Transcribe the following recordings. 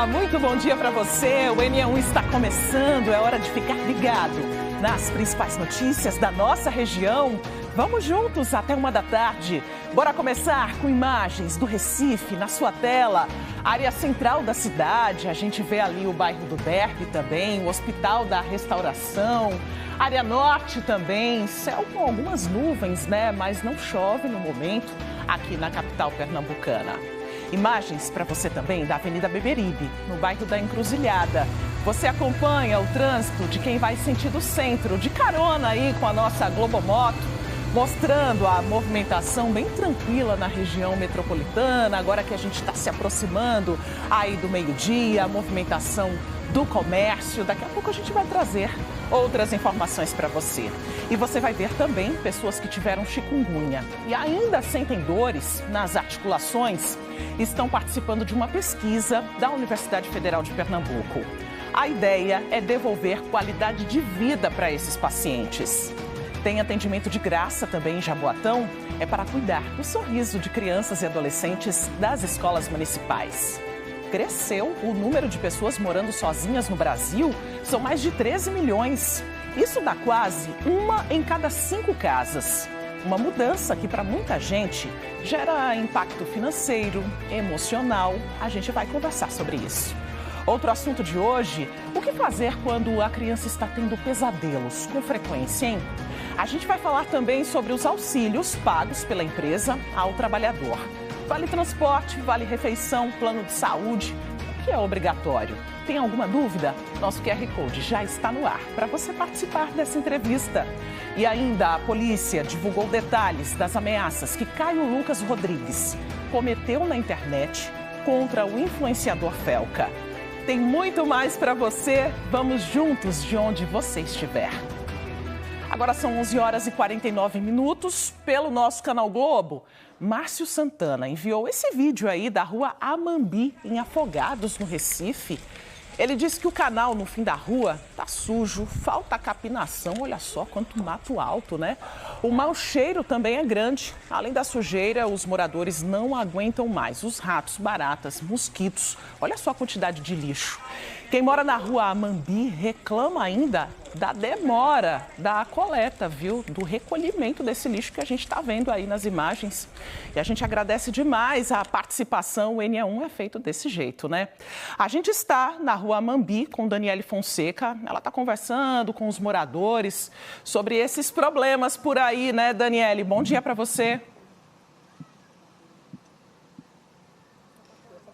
Olá, muito bom dia para você. O NE1 está começando, é hora de ficar ligado nas principais notícias da nossa região. Vamos juntos até 1h da tarde. Bora começar com imagens do Recife na sua tela. Área central da cidade, a gente vê ali o bairro do Derby também, o Hospital da Restauração. Área norte também, céu com algumas nuvens, né? Mas não chove no momento aqui na capital pernambucana. Imagens para você também da Avenida Beberibe, no bairro da Encruzilhada. Você acompanha o trânsito de quem vai sentido centro, de carona aí com a nossa Globomoto, mostrando a movimentação bem tranquila na região metropolitana, agora que a gente está se aproximando aí do meio-dia, a movimentação do comércio. Daqui a pouco a gente vai trazer outras informações para você. E você vai ver também pessoas que tiveram chikungunya e ainda sentem dores nas articulações, estão participando de uma pesquisa da Universidade Federal de Pernambuco. A ideia é devolver qualidade de vida para esses pacientes. Tem atendimento de graça também em Jaboatão, é para cuidar do sorriso de crianças e adolescentes das escolas municipais. Cresceu o número de pessoas morando sozinhas no Brasil, são mais de 13 milhões. Isso dá quase 1 em cada 5 casas. Uma mudança que para muita gente gera impacto financeiro, emocional. A gente vai conversar sobre isso. Outro assunto de hoje, o que fazer quando a criança está tendo pesadelos com frequência, hein? A gente vai falar também sobre os auxílios pagos pela empresa ao trabalhador. Vale transporte, vale refeição, plano de saúde, o que é obrigatório? Tem alguma dúvida? Nosso QR Code já está no ar para você participar dessa entrevista. E ainda a polícia divulgou detalhes das ameaças que Caio Lucas Rodrigues cometeu na internet contra o influenciador Felca. Tem muito mais para você, vamos juntos de onde você estiver. Agora são 11h49, pelo nosso canal Globo. Márcio Santana enviou esse vídeo aí da rua Amambi, em Afogados, no Recife. Ele disse que o canal no fim da rua tá sujo, falta capinação, olha só quanto mato alto, né? O mau cheiro também é grande. Além da sujeira, os moradores não aguentam mais. Os ratos, baratas, mosquitos, olha só a quantidade de lixo. Quem mora na rua Amambi reclama ainda da demora da coleta, viu? Do recolhimento desse lixo que a gente está vendo aí nas imagens. E a gente agradece demais a participação. O NE1 é feito desse jeito, né? A gente está na rua Amambi com Daniele Fonseca. Ela está conversando com os moradores sobre esses problemas por aí, né, Daniele? Bom dia para você.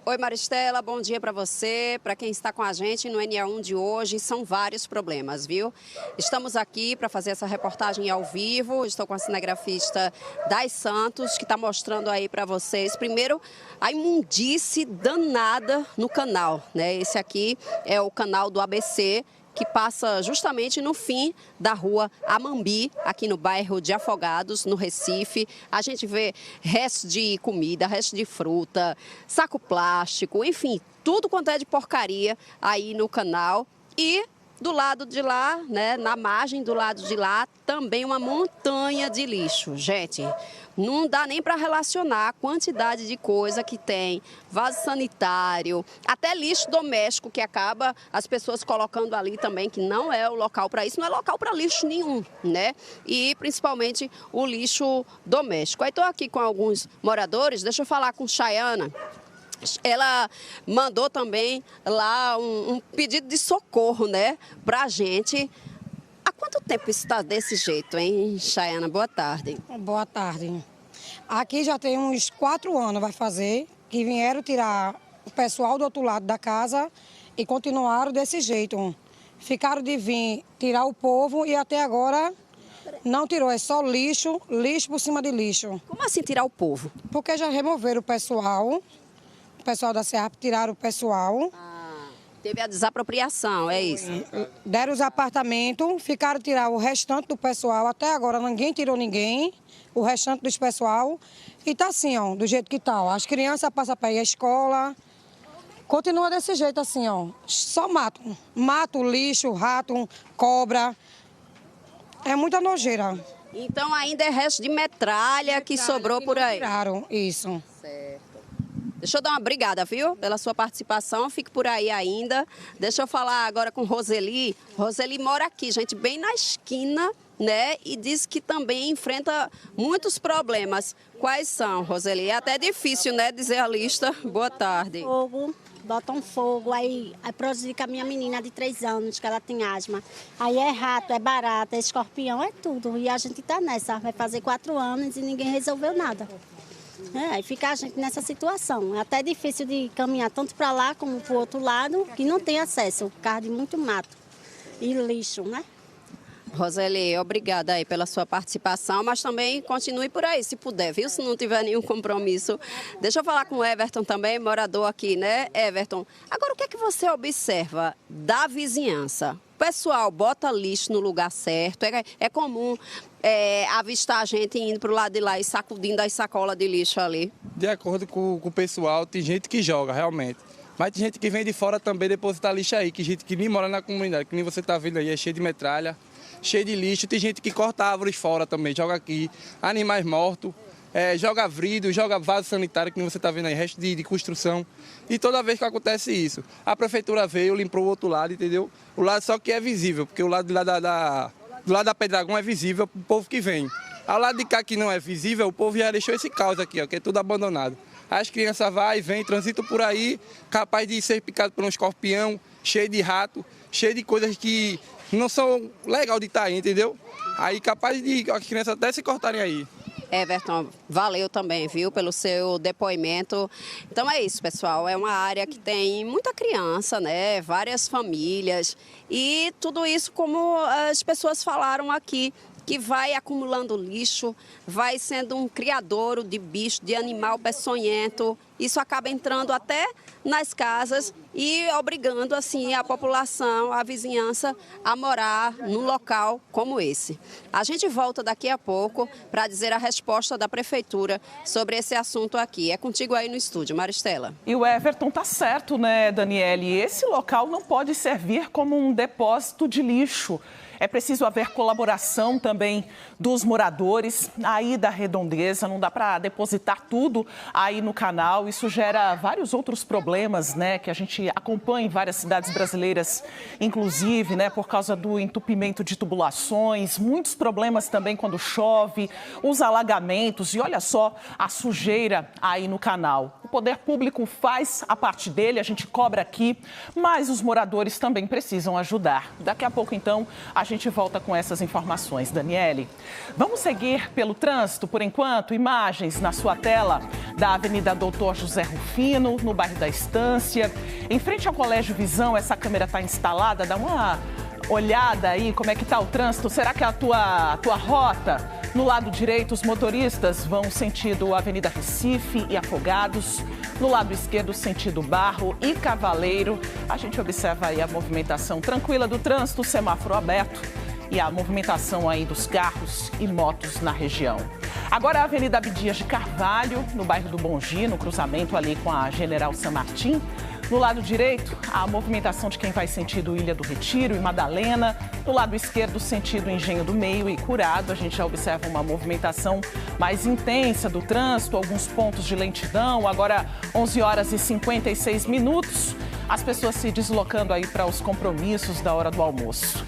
Oi, Maristela, bom dia para você, para quem está com a gente no NE1 de hoje. São vários problemas, viu? Estamos aqui para fazer essa reportagem ao vivo. Estou com a cinegrafista Dai Santos, que está mostrando aí para vocês, primeiro, a imundice danada no canal, né? Esse aqui é o canal do ABC, que passa justamente no fim da rua Amambi, aqui no bairro de Afogados, no Recife. A gente vê restos de comida, restos de fruta, saco plástico, enfim, tudo quanto é de porcaria aí no canal. E do lado de lá, né, na margem do lado de lá, também uma montanha de lixo. Gente, não dá nem para relacionar a quantidade de coisa que tem, vaso sanitário, até lixo doméstico que acaba as pessoas colocando ali também, que não é o local para isso, não é local para lixo nenhum, né? E principalmente o lixo doméstico. Aí estou aqui com alguns moradores, deixa eu falar com Chayana. Ela mandou também lá um pedido de socorro, né, para a gente. Há quanto tempo isso está desse jeito, hein, Chayana? Boa tarde. Boa tarde. Aqui já tem uns 4 anos, vai fazer, que vieram tirar o pessoal do outro lado da casa e continuaram desse jeito. Ficaram de vir tirar o povo e até agora não tirou, é só lixo, lixo por cima de lixo. Como assim tirar o povo? Porque já removeram o pessoal da SEAP tiraram o pessoal. Teve a desapropriação, é isso? Deram os apartamentos, ficaram tirar o restante do pessoal. Até agora ninguém tirou ninguém, o restante dos pessoal. E tá assim, ó, do jeito que tá. Ó. As crianças passam para ir à escola. Continua desse jeito assim, ó. Só mato. Mato, lixo, rato, cobra. É muita nojeira. Então ainda é resto de metralha que sobrou por aí. Tiraram, isso. Certo. Deixa eu dar uma obrigada, viu, pela sua participação. Fique por aí ainda. Deixa eu falar agora com Roseli. Roseli mora aqui, gente, bem na esquina, né? E diz que também enfrenta muitos problemas. Quais são, Roseli? É até difícil, né, dizer a lista. Boa tarde. Fogo, botam fogo, aí prejudica a minha menina de 3 anos, que ela tem asma. Aí é rato, é barata, é escorpião, é tudo. E a gente tá nessa, vai fazer 4 anos e ninguém resolveu nada. Aí fica a gente nessa situação. É até difícil de caminhar tanto para lá como para o outro lado, que não tem acesso, por causa de muito mato e lixo, né? Roseli, obrigada aí pela sua participação, mas também continue por aí, se puder, viu? Se não tiver nenhum compromisso. Deixa eu falar com o Everton também, morador aqui, né, Everton? Agora, o que é que você observa da vizinhança? O pessoal bota lixo no lugar certo? É comum avistar a gente indo para o lado de lá e sacudindo as sacolas de lixo ali? De acordo com o pessoal, tem gente que joga, realmente. Mas tem gente que vem de fora também depositar lixo aí, que gente que nem mora na comunidade, que nem você está vendo aí, é cheio de metralha, cheio de lixo. Tem gente que corta árvores fora também, joga aqui, animais mortos, joga vidro, joga vaso sanitário, que nem você está vendo aí, resto de construção. E toda vez que acontece isso, a prefeitura veio, limpou o outro lado, entendeu? O lado só que é visível, porque o lado do lado da Pedregão é visível para o povo que vem. Ao lado de cá que não é visível, o povo já deixou esse caos aqui, ó, que é tudo abandonado. As crianças vêm, transitam por aí, capaz de ser picado por um escorpião, cheio de rato, cheio de coisas que não são legais de estar aí, entendeu? Aí capaz de as crianças até se cortarem aí. Everton, valeu também, viu, pelo seu depoimento. Então é isso, pessoal, é uma área que tem muita criança, né, várias famílias e tudo isso como as pessoas falaram aqui, que vai acumulando lixo, vai sendo um criadouro de bicho, de animal peçonhento. Isso acaba entrando até nas casas e obrigando assim a população, a vizinhança a morar num local como esse. A gente volta daqui a pouco para dizer a resposta da prefeitura sobre esse assunto aqui. É contigo aí no estúdio, Maristela. E o Everton tá certo, né, Daniele? Esse local não pode servir como um depósito de lixo. É preciso haver colaboração também dos moradores aí da redondeza. Não dá para depositar tudo aí no canal. Isso gera vários outros problemas, né, que a gente acompanha em várias cidades brasileiras, inclusive, né, por causa do entupimento de tubulações. Muitos problemas também quando chove, os alagamentos e olha só a sujeira aí no canal. O poder público faz a parte dele, a gente cobra aqui, mas os moradores também precisam ajudar. Daqui a pouco, então, a gente volta com essas informações. Daniele, vamos seguir pelo trânsito, por enquanto, imagens na sua tela da Avenida Doutor José Rufino, no bairro da Estância. Em frente ao Colégio Visão, essa câmera está instalada, dá uma olhada aí como é que está o trânsito. Será que é a tua rota? No lado direito, os motoristas vão sentido Avenida Recife e Afogados. No lado esquerdo, sentido Barro e Cavaleiro. A gente observa aí a movimentação tranquila do trânsito, semáforo aberto e a movimentação aí dos carros e motos na região. Agora a Avenida Abdias de Carvalho, no bairro do Bongi, no cruzamento ali com a General San Martín. No lado direito, a movimentação de quem vai sentido Ilha do Retiro e Madalena. No lado esquerdo, sentido Engenho do Meio e Curado. A gente já observa uma movimentação mais intensa do trânsito, alguns pontos de lentidão. Agora, 11 horas e 56 minutos, as pessoas se deslocando aí para os compromissos da hora do almoço.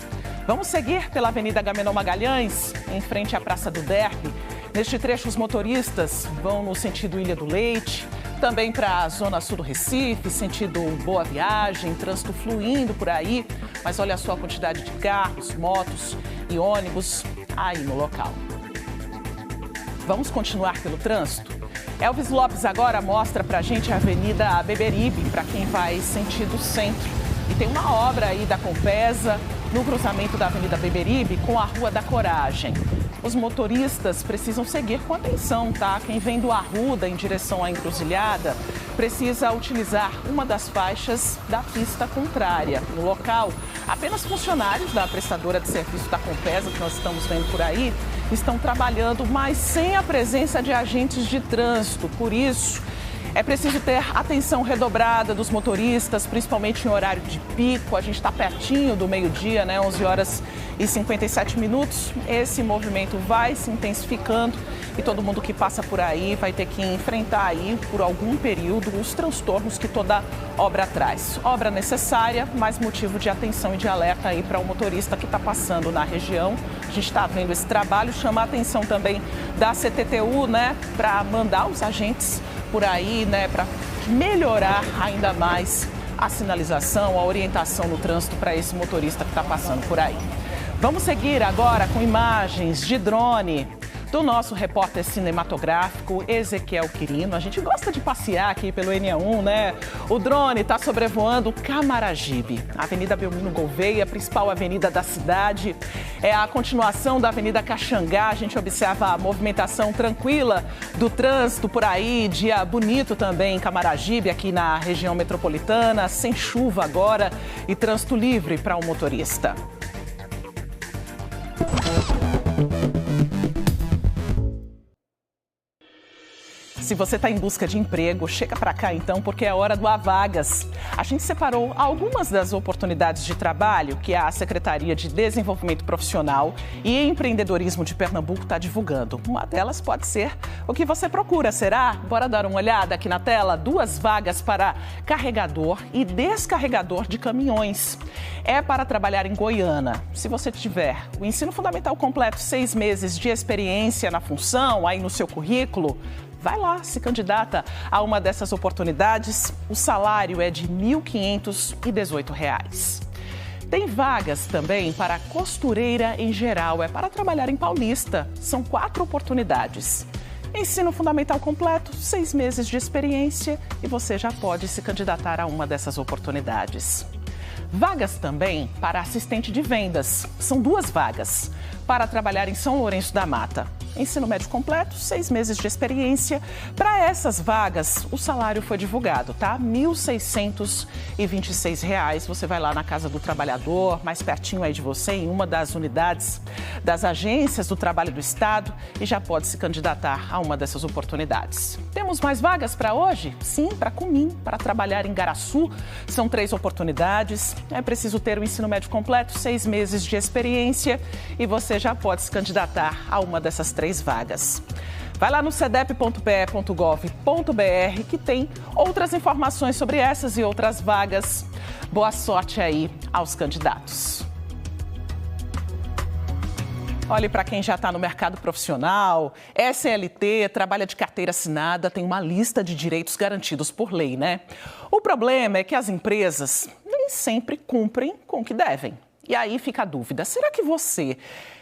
Vamos seguir pela Avenida Agamenon Magalhães, em frente à Praça do Derby. Neste trecho, os motoristas vão no sentido Ilha do Leite, também para a zona sul do Recife, sentido Boa Viagem, trânsito fluindo por aí. Mas olha só a quantidade de carros, motos e ônibus aí no local. Vamos continuar pelo trânsito? Elvis Lopes agora mostra para a gente a Avenida Beberibe, para quem vai sentido centro. E tem uma obra aí da Compesa no cruzamento da Avenida Beberibe com a Rua da Coragem. Os motoristas precisam seguir com atenção, tá? Quem vem do Arruda em direção à Encruzilhada precisa utilizar uma das faixas da pista contrária. No local, apenas funcionários da prestadora de serviço da Compesa, que nós estamos vendo por aí, estão trabalhando, mas sem a presença de agentes de trânsito. Por isso, é preciso ter atenção redobrada dos motoristas, principalmente em horário de pico. A gente está pertinho do meio-dia, né? 11 horas e 57 minutos. Esse movimento vai se intensificando e todo mundo que passa por aí vai ter que enfrentar aí por algum período os transtornos que toda obra traz. Obra necessária, mas motivo de atenção e de alerta aí para o motorista que está passando na região. A gente está vendo esse trabalho, chama a atenção também da CTTU, né, para mandar os agentes por aí, né, para melhorar ainda mais a sinalização, a orientação no trânsito para esse motorista que está passando por aí. Vamos seguir agora com imagens de drone do nosso repórter cinematográfico Ezequiel Quirino. A gente gosta de passear aqui pelo NE1, né? O drone está sobrevoando Camaragibe, a Avenida Belmiro Gouveia, principal avenida da cidade. É a continuação da Avenida Caxangá. A gente observa a movimentação tranquila do trânsito por aí. Dia bonito também em Camaragibe, aqui na região metropolitana, sem chuva agora e trânsito livre para o motorista. Se você está em busca de emprego, chega para cá então, porque é hora do Avagas. A gente separou algumas das oportunidades de trabalho que a Secretaria de Desenvolvimento Profissional e Empreendedorismo de Pernambuco está divulgando. Uma delas pode ser o que você procura, será? Bora dar uma olhada aqui na tela? 2 vagas para carregador e descarregador de caminhões. É para trabalhar em Goiânia. Se você tiver o ensino fundamental completo, 6 meses de experiência na função, aí no seu currículo, vai lá, se candidata a uma dessas oportunidades. O salário é de R$ 1.518. Tem vagas também para costureira em geral, é para trabalhar em Paulista. São 4 oportunidades. Ensino fundamental completo, 6 meses de experiência e você já pode se candidatar a uma dessas oportunidades. Vagas também para assistente de vendas. São 2 vagas para trabalhar em São Lourenço da Mata. Ensino médio completo, 6 meses de experiência. Para essas vagas, o salário foi divulgado, tá? R$ 1.626. Você vai lá na Casa do Trabalhador, mais pertinho aí de você, em uma das unidades das agências do trabalho do Estado e já pode se candidatar a uma dessas oportunidades. Temos mais vagas para hoje? Sim, para Cumim, para trabalhar em Garaçu. São 3 oportunidades. É preciso ter o ensino médio completo, 6 meses de experiência e você já pode se candidatar a uma dessas 3 vagas. Vai lá no cedep.pe.gov.br que tem outras informações sobre essas e outras vagas. Boa sorte aí aos candidatos. Olhe, para quem já está no mercado profissional, é CLT, trabalha de carteira assinada, tem uma lista de direitos garantidos por lei, né? O problema é que as empresas nem sempre cumprem com o que devem. E aí fica a dúvida, será que você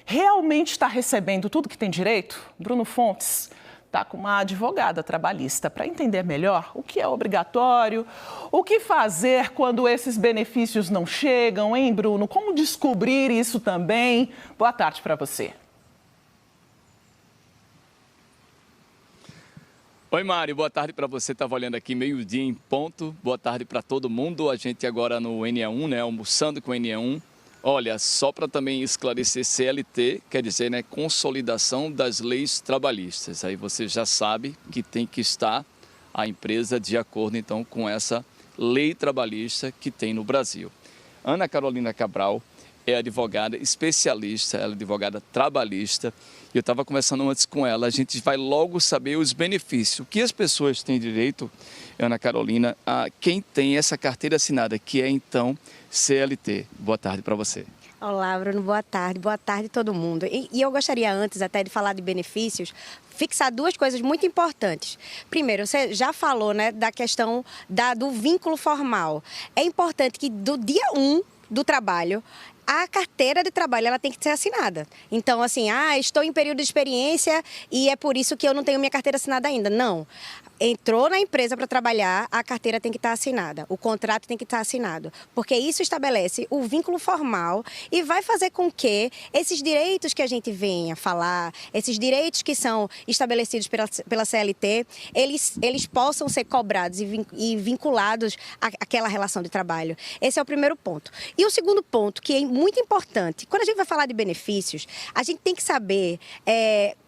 realmente está recebendo tudo que tem direito? Bruno Fontes está com uma advogada trabalhista para entender melhor o que é obrigatório, o que fazer quando esses benefícios não chegam, hein, Bruno? Como descobrir isso também? Boa tarde para você. Oi, Mari, boa tarde para você. Estava olhando aqui, meio-dia em ponto. Boa tarde para todo mundo. A gente agora no NE1, né, almoçando com o NE1. Olha, só para também esclarecer, CLT quer dizer, né, consolidação das leis trabalhistas. Aí você já sabe que tem que estar a empresa de acordo, então, com essa lei trabalhista que tem no Brasil. Ana Carolina Cabral é advogada especialista, ela é advogada trabalhista. E eu estava conversando antes com ela, a gente vai logo saber os benefícios. O que as pessoas têm direito, Ana Carolina, a quem tem essa carteira assinada, que é, então, CLT. Boa tarde para você. Olá, Bruno, boa tarde todo mundo. E eu gostaria antes até de falar de benefícios, fixar 2 coisas muito importantes. Primeiro, você já falou, né, da questão do vínculo formal. É importante que do dia 1 do trabalho, a carteira de trabalho ela tem que ser assinada. Então, assim, estou em período de experiência e é por isso que eu não tenho minha carteira assinada ainda. Não. Entrou na empresa para trabalhar, a carteira tem que estar assinada, o contrato tem que estar assinado, porque isso estabelece o vínculo formal e vai fazer com que esses direitos que a gente vem a falar, esses direitos que são estabelecidos pela CLT, eles possam ser cobrados e vinculados àquela relação de trabalho. Esse é o primeiro ponto. E o segundo ponto, que é muito importante. Quando a gente vai falar de benefícios, a gente tem que saber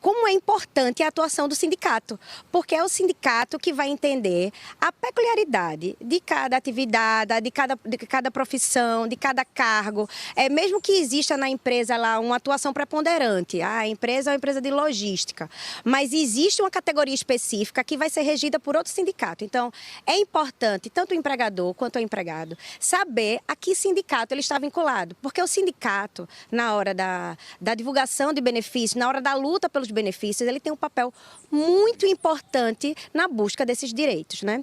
como é importante a atuação do sindicato, porque é o sindicato que vai entender a peculiaridade de cada atividade, de cada profissão, de cada cargo. Mesmo que exista na empresa lá uma atuação preponderante, a empresa é uma empresa de logística, mas existe uma categoria específica que vai ser regida por outro sindicato. Então, é importante, tanto o empregador quanto o empregado, saber a que sindicato ele está vinculado, porque o sindicato, na hora da divulgação de benefícios, na hora da luta pelos benefícios, ele tem um papel muito importante na busca desses direitos, né?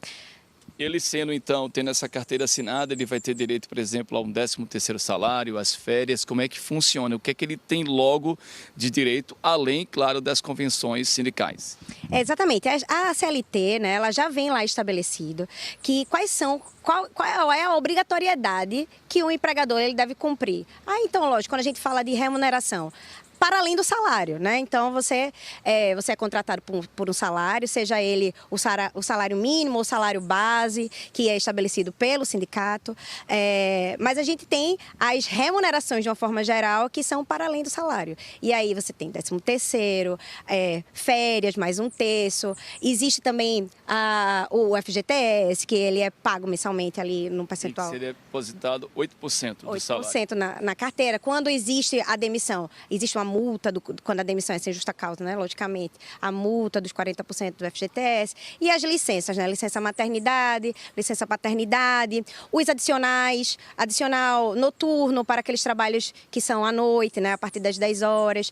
Ele sendo, então, tendo essa carteira assinada, ele vai ter direito, por exemplo, a um 13º salário, às férias, como é que funciona? O que é que ele tem logo de direito, além, claro, das convenções sindicais? Exatamente. A CLT, né, ela já vem lá estabelecido que qual é a obrigatoriedade que o empregador ele deve cumprir. Então, lógico, quando a gente fala de remuneração, para além do salário, né? Então, você é contratado por um salário, seja ele o salário mínimo ou o salário base, que é estabelecido pelo sindicato. Mas a gente tem as remunerações, de uma forma geral, que são para além do salário. E aí você tem 13º, férias, mais um terço. Existe também o FGTS, que ele é pago mensalmente ali no percentual. Seria depositado 8% do salário. 8% na carteira. Quando existe a demissão, existe uma multa quando a demissão é sem justa causa, né? Logicamente, a multa dos 40% do FGTS e as licenças, né? Licença maternidade, licença paternidade, os adicional noturno para aqueles trabalhos que são à noite, né? A partir das 10 horas,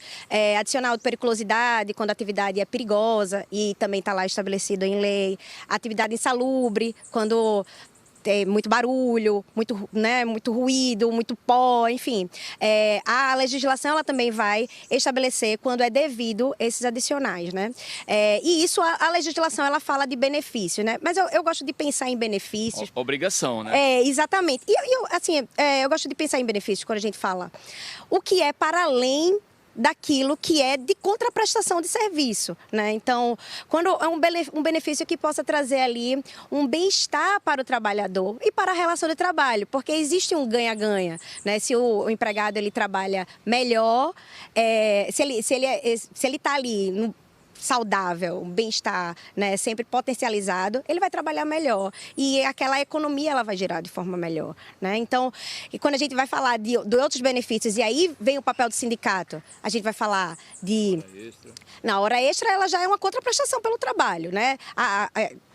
adicional de periculosidade, quando a atividade é perigosa e também está lá estabelecido em lei, atividade insalubre, quando tem muito barulho, muito ruído, muito pó, enfim. A legislação ela também vai estabelecer quando é devido esses adicionais, né? E isso, a legislação, ela fala de benefício, né? Mas eu gosto de pensar em benefícios. Obrigação, né? Exatamente. Eu gosto de pensar em benefícios quando a gente fala o que é para além daquilo que é de contraprestação de serviço, né? Então, quando é um benefício que possa trazer ali um bem-estar para o trabalhador e para a relação de trabalho, porque existe um ganha-ganha, né? Se o empregado ele trabalha melhor, se ele está ali saudável, um bem-estar, né, sempre potencializado, ele vai trabalhar melhor e aquela economia ela vai girar de forma melhor, né? Então, e quando a gente vai falar de outros benefícios, e aí vem o papel do sindicato, a gente vai falar de na hora extra, ela já é uma contraprestação pelo trabalho, né?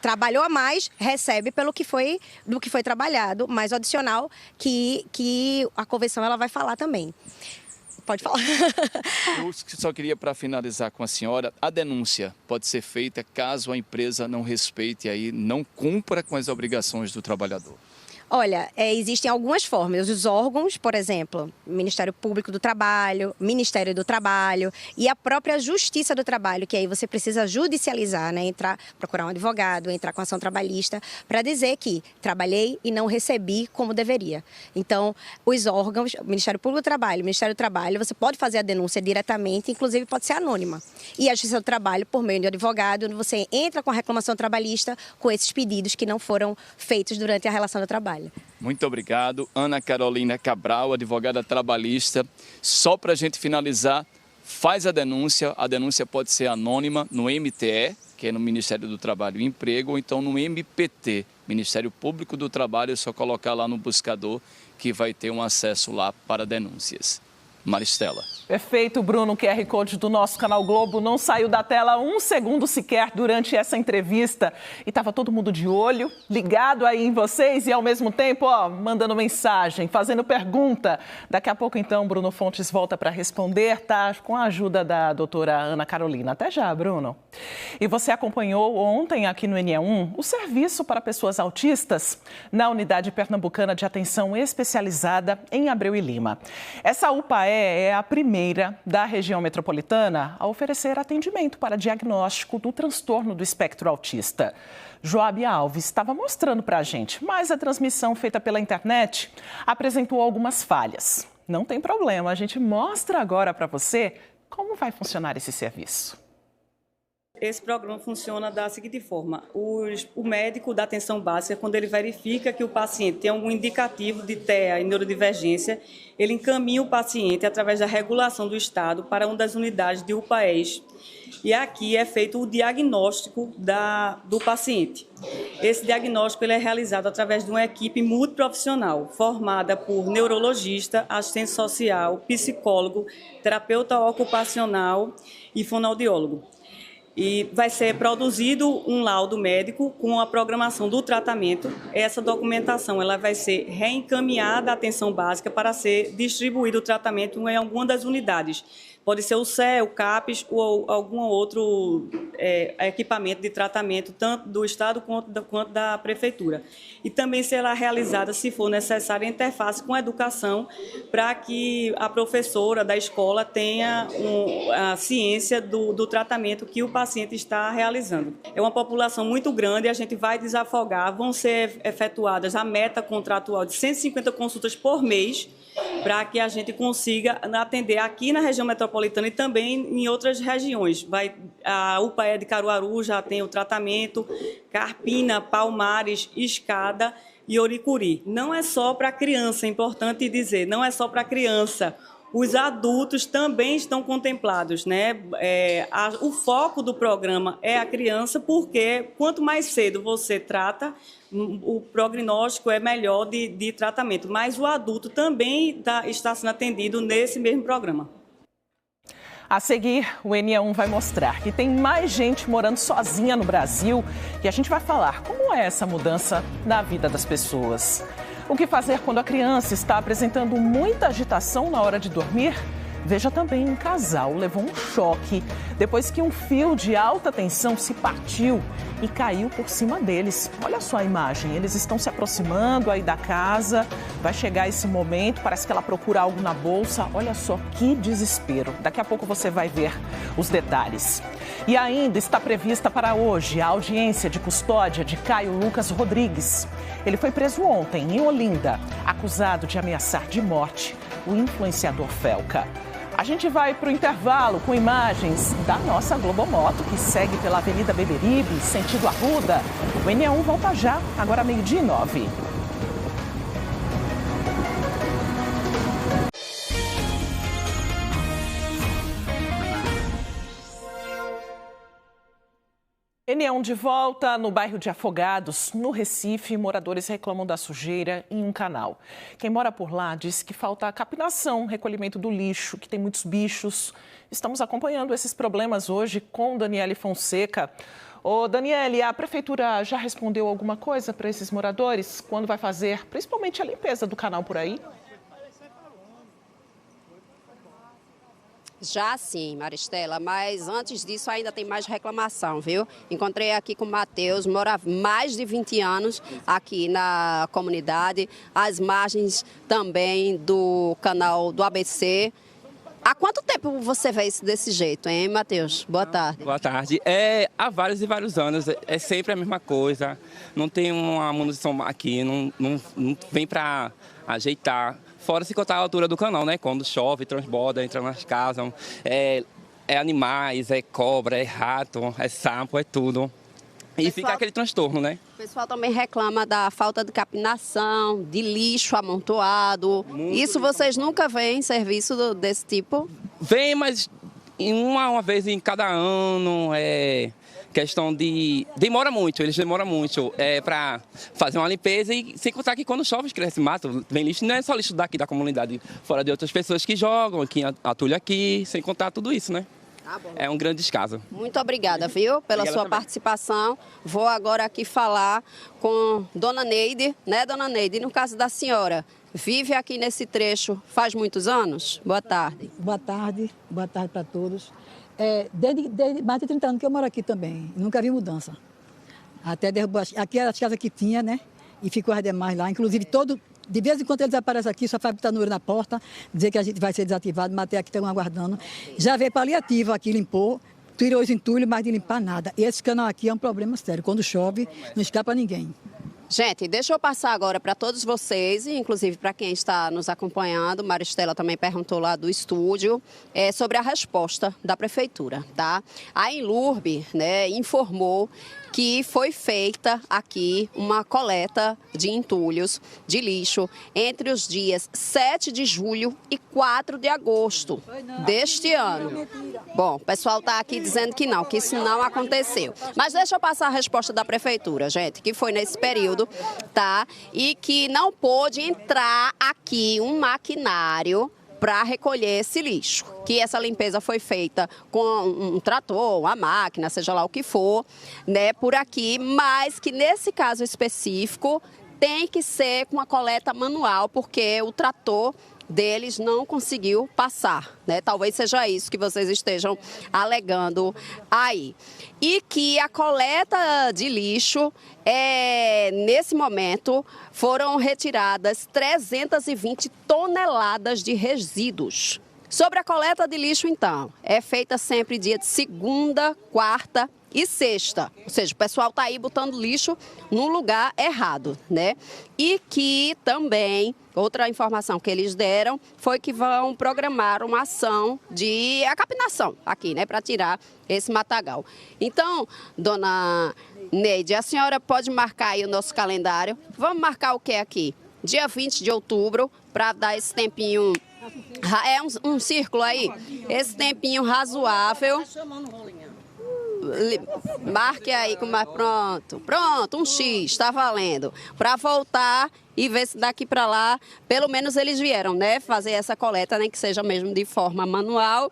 Trabalhou a mais, recebe do que foi trabalhado, mais o adicional que a convenção ela vai falar também. Pode falar. Eu só queria, para finalizar com a senhora, a denúncia pode ser feita caso a empresa não respeite aí, não cumpra com as obrigações do trabalhador. Olha, existem algumas formas. Os órgãos, por exemplo, Ministério Público do Trabalho, Ministério do Trabalho e a própria Justiça do Trabalho, que aí você precisa judicializar, né? Procurar um advogado, entrar com ação trabalhista para dizer que trabalhei e não recebi como deveria. Então, os órgãos, Ministério Público do Trabalho, Ministério do Trabalho, você pode fazer a denúncia diretamente, inclusive pode ser anônima. E a Justiça do Trabalho, por meio de um advogado, você entra com a reclamação trabalhista com esses pedidos que não foram feitos durante a relação do trabalho. Muito obrigado. Ana Carolina Cabral, advogada trabalhista. Só para a gente finalizar, faz a denúncia pode ser anônima no MTE, que é no Ministério do Trabalho e Emprego, ou então no MPT, Ministério Público do Trabalho, é só colocar lá no buscador que vai ter um acesso lá para denúncias. Maristela. Perfeito, Bruno. O QR Code do nosso Canal Globo não saiu da tela um segundo sequer durante essa entrevista. E estava todo mundo de olho, ligado aí em vocês e ao mesmo tempo, mandando mensagem, fazendo pergunta. Daqui a pouco, então, Bruno Fontes volta para responder, tá? Com a ajuda da doutora Ana Carolina. Até já, Bruno. E você acompanhou ontem aqui no NE1 o serviço para pessoas autistas na Unidade Pernambucana de Atenção Especializada em Abreu e Lima. Essa UPAE é a primeira da região metropolitana a oferecer atendimento para diagnóstico do transtorno do espectro autista. Joab Alves estava mostrando para a gente, mas a transmissão feita pela internet apresentou algumas falhas. Não tem problema, a gente mostra agora para você como vai funcionar esse serviço. Esse programa funciona da seguinte forma: o médico da atenção básica, quando ele verifica que o paciente tem algum indicativo de TEA e neurodivergência, ele encaminha o paciente através da regulação do estado para uma das unidades de UPAES. E aqui é feito o diagnóstico do paciente. Esse diagnóstico ele é realizado através de uma equipe multiprofissional, formada por neurologista, assistente social, psicólogo, terapeuta ocupacional e fonoaudiólogo. E vai ser produzido um laudo médico com a programação do tratamento. Essa documentação ela vai ser reencaminhada à atenção básica para ser distribuído o tratamento em alguma das unidades. Pode ser o CE, o CAPES ou algum outro equipamento de tratamento, tanto do Estado quanto da Prefeitura. E também será realizada, se for necessário, a interface com a educação, para que a professora da escola tenha a ciência do tratamento que o paciente está realizando. É uma população muito grande, a gente vai desafogar, vão ser efetuadas a meta contratual de 150 consultas por mês, para que a gente consiga atender aqui na região metropolitana e também em outras regiões. A UPAE de Caruaru já tem o tratamento, Carpina, Palmares, Escada e Oricuri. Não é só para criança, é importante dizer, não é só para criança. Os adultos também estão contemplados, né? O foco do programa é a criança, porque quanto mais cedo você trata, o prognóstico é melhor de tratamento. Mas o adulto também está sendo atendido nesse mesmo programa. A seguir, o NE1 vai mostrar que tem mais gente morando sozinha no Brasil e a gente vai falar como é essa mudança na vida das pessoas. O que fazer quando a criança está apresentando muita agitação na hora de dormir? Veja também, um casal levou um choque depois que um fio de alta tensão se partiu e caiu por cima deles. Olha só a imagem, eles estão se aproximando aí da casa, vai chegar esse momento, parece que ela procura algo na bolsa. Olha só que desespero. Daqui a pouco você vai ver os detalhes. E ainda está prevista para hoje a audiência de custódia de Caio Lucas Rodrigues. Ele foi preso ontem em Olinda, acusado de ameaçar de morte o influenciador Felca. A gente vai para o intervalo com imagens da nossa Globomoto, que segue pela Avenida Beberibe, sentido Arruda. O NE1 volta já, agora 12:09. NE1 de volta no bairro de Afogados, no Recife. Moradores reclamam da sujeira em um canal. Quem mora por lá diz que falta capinação, recolhimento do lixo, que tem muitos bichos. Estamos acompanhando esses problemas hoje com Daniele Fonseca. Ô, Daniele, a prefeitura já respondeu alguma coisa para esses moradores? Quando vai fazer, principalmente, a limpeza do canal por aí? Já sim, Maristela, mas antes disso ainda tem mais reclamação, viu? Encontrei aqui com o Matheus, mora há mais de 20 anos aqui na comunidade, às margens também do canal do ABC. Há quanto tempo você vê isso desse jeito, hein, Matheus? Boa tarde. Boa tarde. Há vários e vários anos, é sempre a mesma coisa, não tem uma manutenção aqui, não vem para ajeitar. Fora se contar a altura do canal, né? Quando chove, transborda, entra nas casas. É animais, é cobra, é rato, é sapo, é tudo. E fica aquele transtorno, né? O pessoal também reclama da falta de capinação, de lixo amontoado. Isso vocês nunca veem serviço desse tipo? Vem, mas uma vez em cada ano, questão de... Demora muito, eles demoram muito para fazer uma limpeza e sem contar que quando chove, cresce mato, vem lixo, não é só lixo daqui da comunidade, fora de outras pessoas que jogam, que atulham aqui, sem contar tudo isso, né? Ah, bom. É um grande descaso. Muito obrigada, viu, pela sua participação. Vou agora aqui falar com Dona Neide, né, Dona Neide? E no caso da senhora, vive aqui nesse trecho faz muitos anos? Boa tarde. Boa tarde para todos. Desde mais de 30 anos que eu moro aqui também, nunca vi mudança. Até derrubou, aqui era as casas que tinha, né? E ficou as demais lá. Inclusive, de vez em quando eles aparecem aqui, só faz botanura na porta, dizer que a gente vai ser desativado, mas até aqui estão aguardando. Já veio paliativo aqui, limpou, tirou os entulhos, mas de limpar nada. E esse canal aqui é um problema sério. Quando chove, não escapa ninguém. Gente, deixa eu passar agora para todos vocês, e inclusive para quem está nos acompanhando, Maristela também perguntou lá do estúdio, sobre a resposta da Prefeitura, tá? A Enlurb, né, informou que foi feita aqui uma coleta de entulhos de lixo entre os dias 7 de julho e 4 de agosto deste ano. Bom, o pessoal está aqui dizendo que isso não aconteceu. Mas deixa eu passar a resposta da Prefeitura, gente, que foi nesse período, tá? E que não pôde entrar aqui um maquinário para recolher esse lixo, que essa limpeza foi feita com um trator, uma máquina, seja lá o que for, né, por aqui, mas que nesse caso específico tem que ser com a coleta manual, porque o trator deles não conseguiu passar, né? Talvez seja isso que vocês estejam alegando aí. E que a coleta de lixo, nesse momento, foram retiradas 320 toneladas de resíduos. Sobre a coleta de lixo, então, é feita sempre dia de segunda, quarta e sexta. Ou seja, o pessoal está aí botando lixo no lugar errado, né? E que também, outra informação que eles deram, foi que vão programar uma ação de acapinação aqui, né? Para tirar esse matagal. Então, dona Neide, a senhora pode marcar aí o nosso calendário. Vamos marcar o que aqui? Dia 20 de outubro, para dar esse tempinho... É um círculo aí, esse tempinho razoável. Marque aí, pronto, um X, está valendo. Para voltar e ver se daqui para lá, pelo menos eles vieram, né? Fazer essa coleta, nem que seja mesmo de forma manual.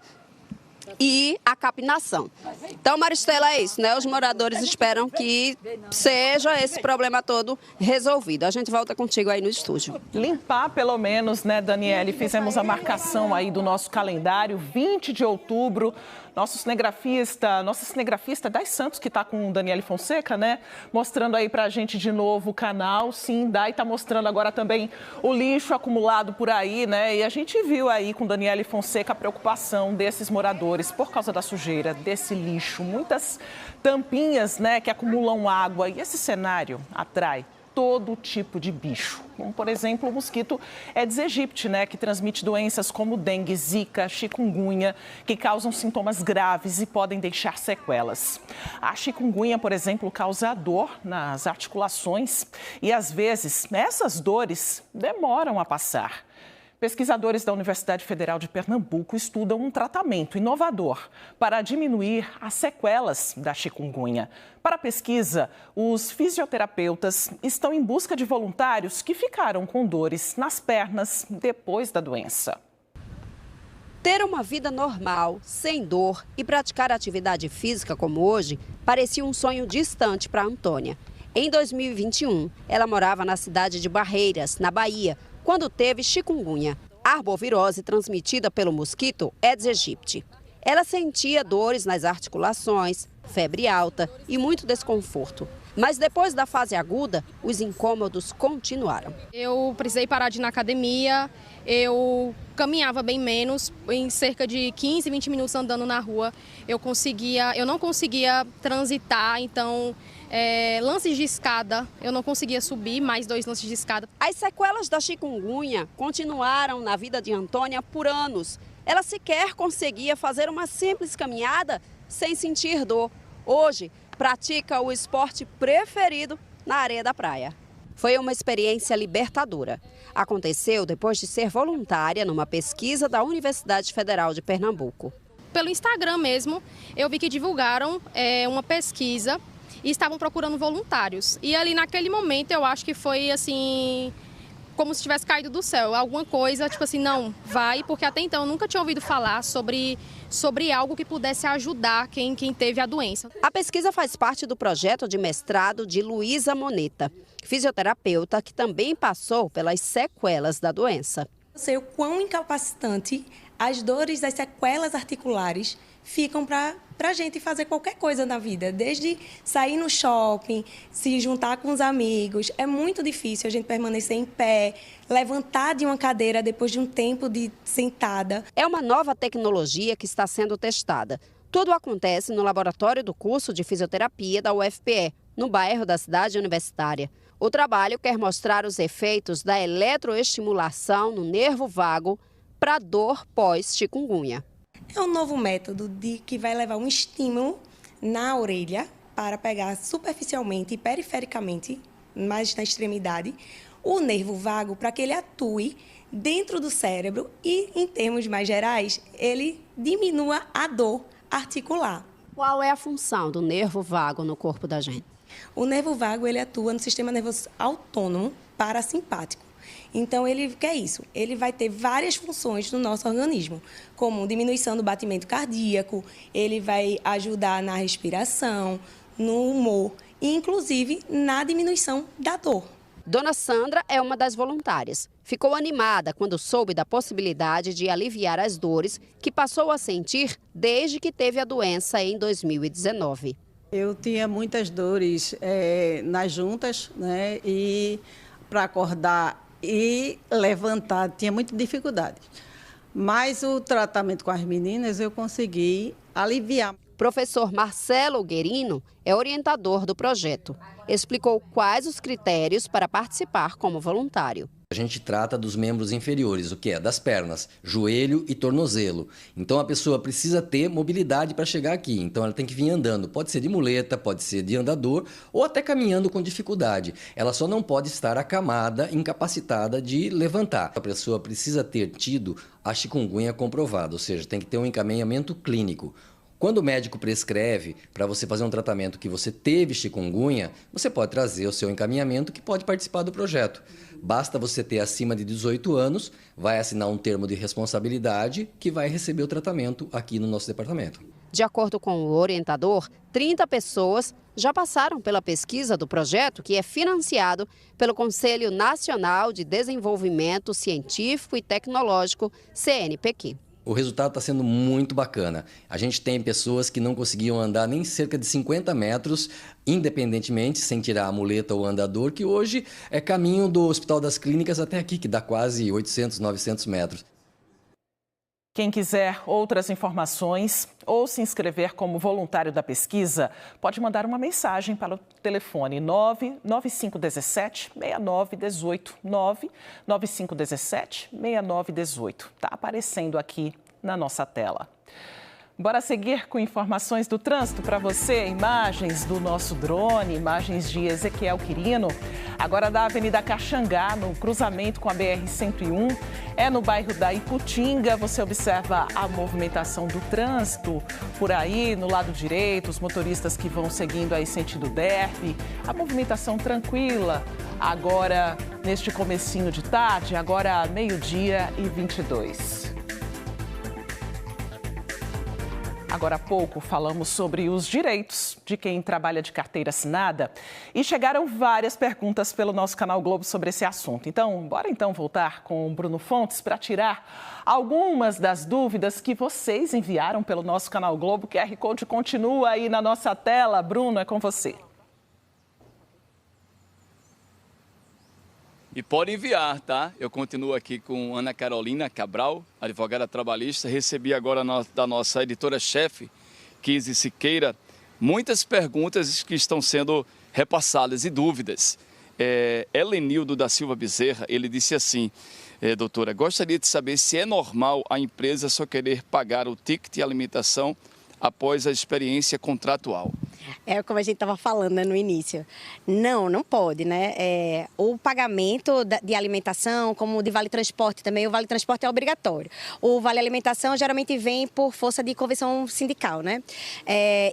E a capinação. Então, Maristela, é isso, né? Os moradores esperam que seja esse problema todo resolvido. A gente volta contigo aí no estúdio. Limpar, pelo menos, né, Daniele? Fizemos a marcação aí do nosso calendário, 20 de outubro. Nossa cinegrafista Dai Santos, que está com o Daniele Fonseca, né? Mostrando aí pra gente de novo o canal. Sim, Dai está mostrando agora também o lixo acumulado por aí, né? E a gente viu aí com Daniele Fonseca a preocupação desses moradores por causa da sujeira, desse lixo. Muitas tampinhas, né, que acumulam água. E esse cenário atrai todo tipo de bicho, como por exemplo o mosquito Aedes aegypti, né, que transmite doenças como dengue, zika, chikungunya, que causam sintomas graves e podem deixar sequelas. A chikungunya, por exemplo, causa dor nas articulações e às vezes essas dores demoram a passar. Pesquisadores da Universidade Federal de Pernambuco estudam um tratamento inovador para diminuir as sequelas da chikungunya. Para a pesquisa, os fisioterapeutas estão em busca de voluntários que ficaram com dores nas pernas depois da doença. Ter uma vida normal, sem dor e praticar atividade física como hoje parecia um sonho distante para Antônia. Em 2021, ela morava na cidade de Barreiras, na Bahia, quando teve chikungunya, arbovirose transmitida pelo mosquito Aedes aegypti. Ela sentia dores nas articulações, febre alta e muito desconforto. Mas depois da fase aguda, os incômodos continuaram. Eu precisei parar de ir na academia, eu caminhava bem menos, em cerca de 15, 20 minutos andando na rua, eu não conseguia transitar, então... lances de escada, eu não conseguia subir mais 2 lances de escada. As sequelas da chikungunya continuaram na vida de Antônia por anos. Ela sequer conseguia fazer uma simples caminhada sem sentir dor. Hoje, pratica o esporte preferido na areia da praia. Foi uma experiência libertadora. Aconteceu depois de ser voluntária numa pesquisa da Universidade Federal de Pernambuco. Pelo Instagram mesmo, eu vi que divulgaram uma pesquisa e estavam procurando voluntários. E ali naquele momento eu acho que foi assim, como se tivesse caído do céu. Alguma coisa, tipo assim, não, vai, porque até então eu nunca tinha ouvido falar sobre algo que pudesse ajudar quem teve a doença. A pesquisa faz parte do projeto de mestrado de Luísa Moneta, fisioterapeuta que também passou pelas sequelas da doença. Eu sei o quão incapacitante as dores das sequelas articulares ficam para a gente fazer qualquer coisa na vida, desde sair no shopping, se juntar com os amigos. É muito difícil a gente permanecer em pé, levantar de uma cadeira depois de um tempo de sentada. É uma nova tecnologia que está sendo testada. Tudo acontece no laboratório do curso de fisioterapia da UFPE, no bairro da cidade universitária. O trabalho quer mostrar os efeitos da eletroestimulação no nervo vago para dor pós-chikungunya. É um novo método que vai levar um estímulo na orelha para pegar superficialmente e perifericamente, mais na extremidade, o nervo vago para que ele atue dentro do cérebro e, em termos mais gerais, ele diminua a dor articular. Qual é a função do nervo vago no corpo da gente? O nervo vago ele atua no sistema nervoso autônomo parasimpático. Então, ele quer isso. Ele vai ter várias funções no nosso organismo, como diminuição do batimento cardíaco, ele vai ajudar na respiração, no humor e, inclusive, na diminuição da dor. Dona Sandra é uma das voluntárias. Ficou animada quando soube da possibilidade de aliviar as dores que passou a sentir desde que teve a doença em 2019. Eu tinha muitas dores nas juntas, né? E para acordar e levantar tinha muita dificuldade. Mas o tratamento com as meninas eu consegui aliviar. Professor Marcelo Guerino é orientador do projeto. Explicou quais os critérios para participar como voluntário. A gente trata dos membros inferiores, o que é? Das pernas, joelho e tornozelo. Então a pessoa precisa ter mobilidade para chegar aqui. Então ela tem que vir andando. Pode ser de muleta, pode ser de andador ou até caminhando com dificuldade. Ela só não pode estar acamada, incapacitada de levantar. A pessoa precisa ter tido a chikungunya comprovada, ou seja, tem que ter um encaminhamento clínico. Quando o médico prescreve para você fazer um tratamento que você teve chikungunya, você pode trazer o seu encaminhamento que pode participar do projeto. Basta você ter acima de 18 anos, vai assinar um termo de responsabilidade que vai receber o tratamento aqui no nosso departamento. De acordo com o orientador, 30 pessoas já passaram pela pesquisa do projeto, que é financiado pelo Conselho Nacional de Desenvolvimento Científico e Tecnológico, CNPq. O resultado está sendo muito bacana. A gente tem pessoas que não conseguiam andar nem cerca de 50 metros, independentemente, sem tirar a muleta ou o andador, que hoje é caminho do Hospital das Clínicas até aqui, que dá quase 800, 900 metros. Quem quiser outras informações ou se inscrever como voluntário da pesquisa, pode mandar uma mensagem para o telefone 99517-6918, 99517-6918. Está aparecendo aqui na nossa tela. Bora seguir com informações do trânsito para você, imagens do nosso drone, imagens de Ezequiel Quirino. Agora da Avenida Caxangá, no cruzamento com a BR-101, é no bairro da Iputinga. Você observa a movimentação do trânsito por aí, no lado direito, os motoristas que vão seguindo aí sentido DERP. A movimentação tranquila agora neste comecinho de tarde, agora 12h22. Agora há pouco falamos sobre os direitos de quem trabalha de carteira assinada e chegaram várias perguntas pelo nosso canal Globo sobre esse assunto. Então, bora voltar com o Bruno Fontes para tirar algumas das dúvidas que vocês enviaram pelo nosso canal Globo. O QR Code continua aí na nossa tela. Bruno, é com você. E pode enviar, tá? Eu continuo aqui com Ana Carolina Cabral, advogada trabalhista. Recebi agora da nossa editora-chefe, Kise Siqueira, muitas perguntas que estão sendo repassadas e dúvidas. Helenildo da Silva Bezerra, ele disse assim: doutora, gostaria de saber se é normal a empresa só querer pagar o ticket de alimentação após a experiência contratual. É como a gente estava falando, né, no início. Não pode, né? O pagamento de alimentação, como o de vale transporte também, o vale transporte é obrigatório. O vale alimentação geralmente vem por força de convenção sindical, né?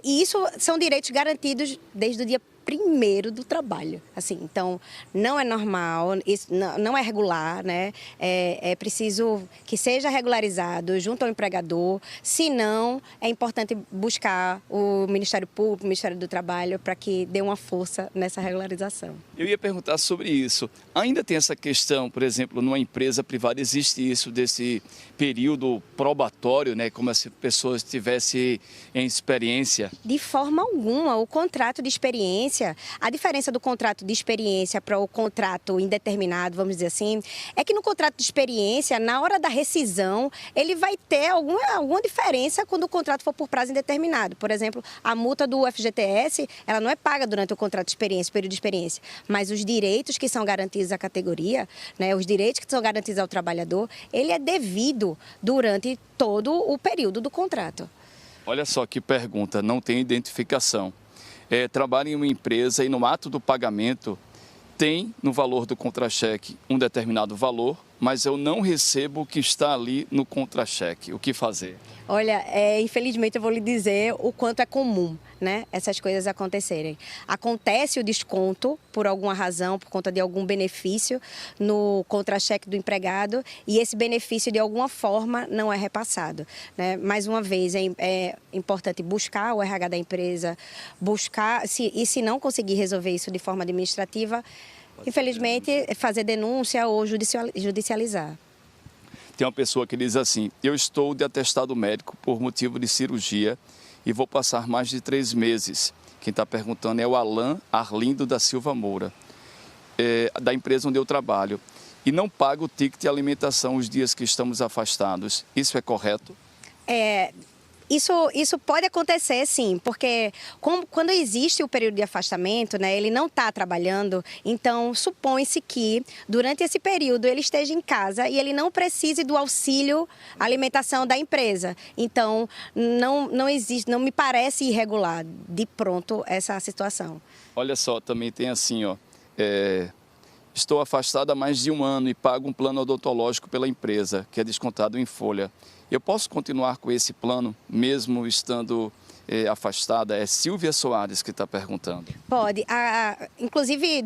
E isso são direitos garantidos desde o dia 1º do trabalho, assim, então não é normal, isso não é regular, né? É preciso que seja regularizado junto ao empregador, senão é importante buscar o Ministério Público, o Ministério do Trabalho, para que dê uma força nessa regularização. Eu ia perguntar sobre isso. Ainda tem essa questão, por exemplo, numa empresa privada existe isso desse período probatório, né? Como se a pessoa estivesse em experiência? De forma alguma, o contrato de experiência experiência, a diferença do contrato de experiência para o contrato indeterminado, vamos dizer assim, é que no contrato de experiência, na hora da rescisão, ele vai ter alguma diferença quando o contrato for por prazo indeterminado. Por exemplo, a multa do FGTS, ela não é paga durante o contrato de experiência, período de experiência, mas os direitos que são garantidos à categoria, né, os direitos que são garantidos ao trabalhador, ele é devido durante todo o período do contrato. Olha só que pergunta, não tem identificação. Trabalha em uma empresa e no ato do pagamento tem no valor do contra-cheque um determinado valor, mas eu não recebo o que está ali no contra-cheque. O que fazer? Olha, infelizmente eu vou lhe dizer o quanto é comum, né, essas coisas acontecerem. Acontece o desconto por alguma razão, por conta de algum benefício no contra-cheque do empregado e esse benefício de alguma forma não é repassado, né? Mais uma vez é importante buscar o RH da empresa, se não conseguir resolver isso de forma administrativa, infelizmente fazer denúncia ou judicializar. Tem uma pessoa que diz assim, eu estou de atestado médico por motivo de cirurgia e vou passar mais de 3 meses. Quem está perguntando é o Alain Arlindo da Silva Moura, da empresa onde eu trabalho. E não pago o ticket de alimentação os dias que estamos afastados. Isso é correto? Isso pode acontecer, sim, porque quando existe o período de afastamento, né, ele não está trabalhando, então supõe-se que durante esse período ele esteja em casa e ele não precise do auxílio alimentação da empresa. Então, não existe, não me parece irregular de pronto essa situação. Olha só, também tem assim, ó, estou afastado há mais de 1 ano e pago um plano odontológico pela empresa, que é descontado em folha. Eu posso continuar com esse plano, mesmo estando afastada? É Silvia Soares que está perguntando. Pode. Inclusive,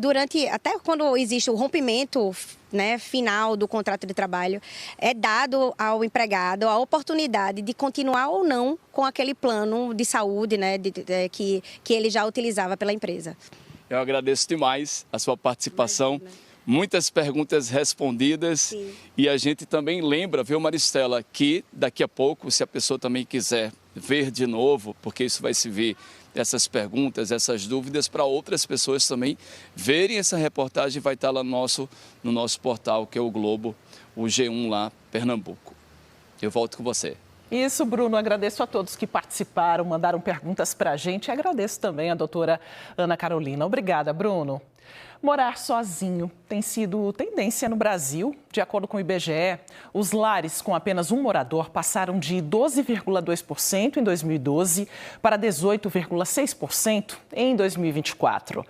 até quando existe o rompimento, né, final do contrato de trabalho, é dado ao empregado a oportunidade de continuar ou não com aquele plano de saúde, né, que ele já utilizava pela empresa. Eu agradeço demais a sua participação. Imagina. Muitas perguntas respondidas. Sim. E a gente também lembra, viu, Maristela, que daqui a pouco, se a pessoa também quiser ver de novo, porque isso vai servir, essas perguntas, essas dúvidas, para outras pessoas também verem essa reportagem, vai estar lá no nosso portal, que é o Globo, o G1 lá, Pernambuco. Eu volto com você. Isso, Bruno, agradeço a todos que participaram, mandaram perguntas para a gente e agradeço também a doutora Ana Carolina. Obrigada, Bruno. Morar sozinho tem sido tendência no Brasil. De acordo com o IBGE, os lares com apenas um morador passaram de 12,2% em 2012 para 18,6% em 2024.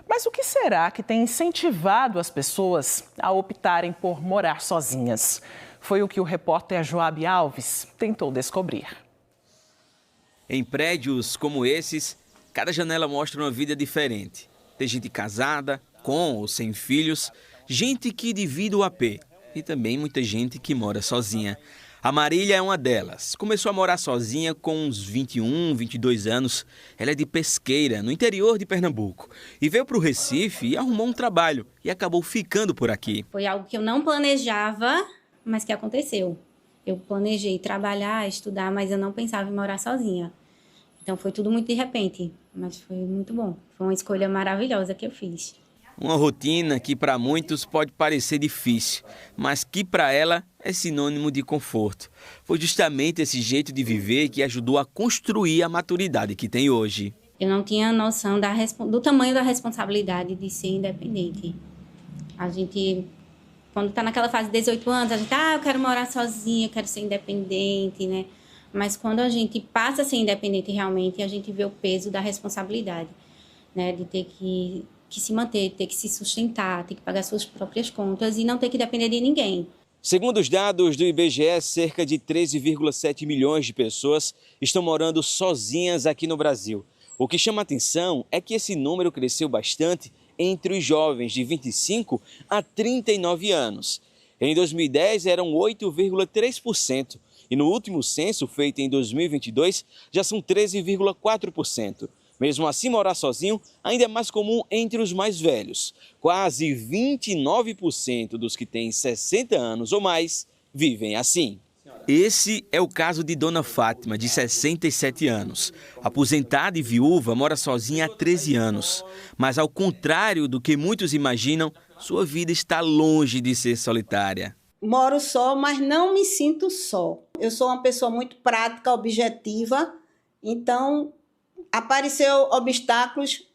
Mas o que será que tem incentivado as pessoas a optarem por morar sozinhas? Foi o que o repórter Joab Alves tentou descobrir. Em prédios como esses, cada janela mostra uma vida diferente. Tem gente casada, com ou sem filhos, gente que divide o AP e também muita gente que mora sozinha. A Marília é uma delas. Começou a morar sozinha com uns 21, 22 anos. Ela é de Pesqueira, no interior de Pernambuco. E veio para o Recife e arrumou um trabalho e acabou ficando por aqui. Foi algo que eu não planejava, mas que aconteceu. Eu planejei trabalhar, estudar, mas eu não pensava em morar sozinha. Então foi tudo muito de repente, mas foi muito bom. Foi uma escolha maravilhosa que eu fiz. Uma rotina que para muitos pode parecer difícil, mas que para ela é sinônimo de conforto. Foi justamente esse jeito de viver que ajudou a construir a maturidade que tem hoje. Eu não tinha noção do tamanho da responsabilidade de ser independente. A gente, quando está naquela fase de 18 anos, a gente, eu quero morar sozinha, eu quero ser independente, né? Mas quando a gente passa a ser independente realmente, a gente vê o peso da responsabilidade, né? De ter que se manter, ter que se sustentar, ter que pagar suas próprias contas e não ter que depender de ninguém. Segundo os dados do IBGE, cerca de 13,7 milhões de pessoas estão morando sozinhas aqui no Brasil. O que chama atenção é que esse número cresceu bastante entre os jovens de 25 a 39 anos. Em 2010 eram 8,3% e no último censo feito em 2022 já são 13,4%. Mesmo assim, morar sozinho ainda é mais comum entre os mais velhos. Quase 29% dos que têm 60 anos ou mais vivem assim. Esse é o caso de Dona Fátima, de 67 anos. Aposentada e viúva, mora sozinha há 13 anos. Mas ao contrário do que muitos imaginam, sua vida está longe de ser solitária. Moro só, mas não me sinto só. Eu sou uma pessoa muito prática, objetiva, então apareceu obstáculos,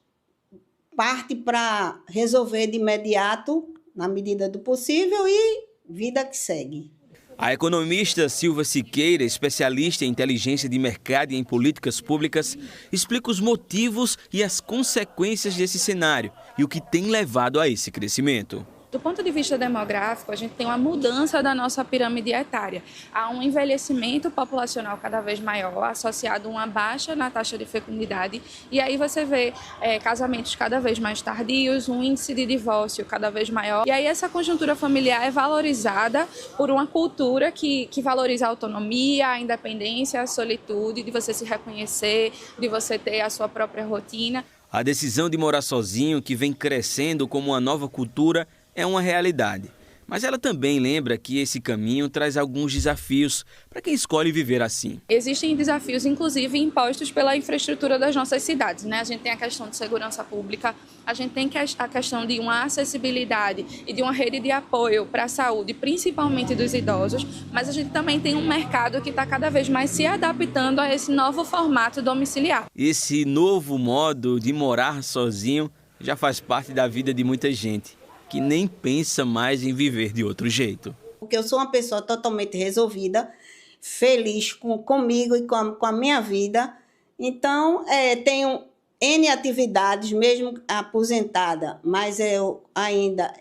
parte para resolver de imediato, na medida do possível, e vida que segue. A economista Silva Siqueira, especialista em inteligência de mercado e em políticas públicas, explica os motivos e as consequências desse cenário e o que tem levado a esse crescimento. Do ponto de vista demográfico, a gente tem uma mudança da nossa pirâmide etária. Há um envelhecimento populacional cada vez maior, associado a uma baixa na taxa de fecundidade, e aí você vê casamentos cada vez mais tardios, um índice de divórcio cada vez maior. E aí essa conjuntura familiar é valorizada por uma cultura que valoriza a autonomia, a independência, a solitude, de você se reconhecer, de você ter a sua própria rotina. A decisão de morar sozinho, que vem crescendo como uma nova cultura, é uma realidade. Mas ela também lembra que esse caminho traz alguns desafios para quem escolhe viver assim. Existem desafios, inclusive, impostos pela infraestrutura das nossas cidades, né? A gente tem a questão de segurança pública, a gente tem a questão de uma acessibilidade e de uma rede de apoio para a saúde, principalmente dos idosos, mas a gente também tem um mercado que está cada vez mais se adaptando a esse novo formato domiciliar. Esse novo modo de morar sozinho já faz parte da vida de muita gente, que nem pensa mais em viver de outro jeito. Porque eu sou uma pessoa totalmente resolvida, feliz comigo e com a minha vida. Então, tenho N atividades, mesmo aposentada, mas eu ainda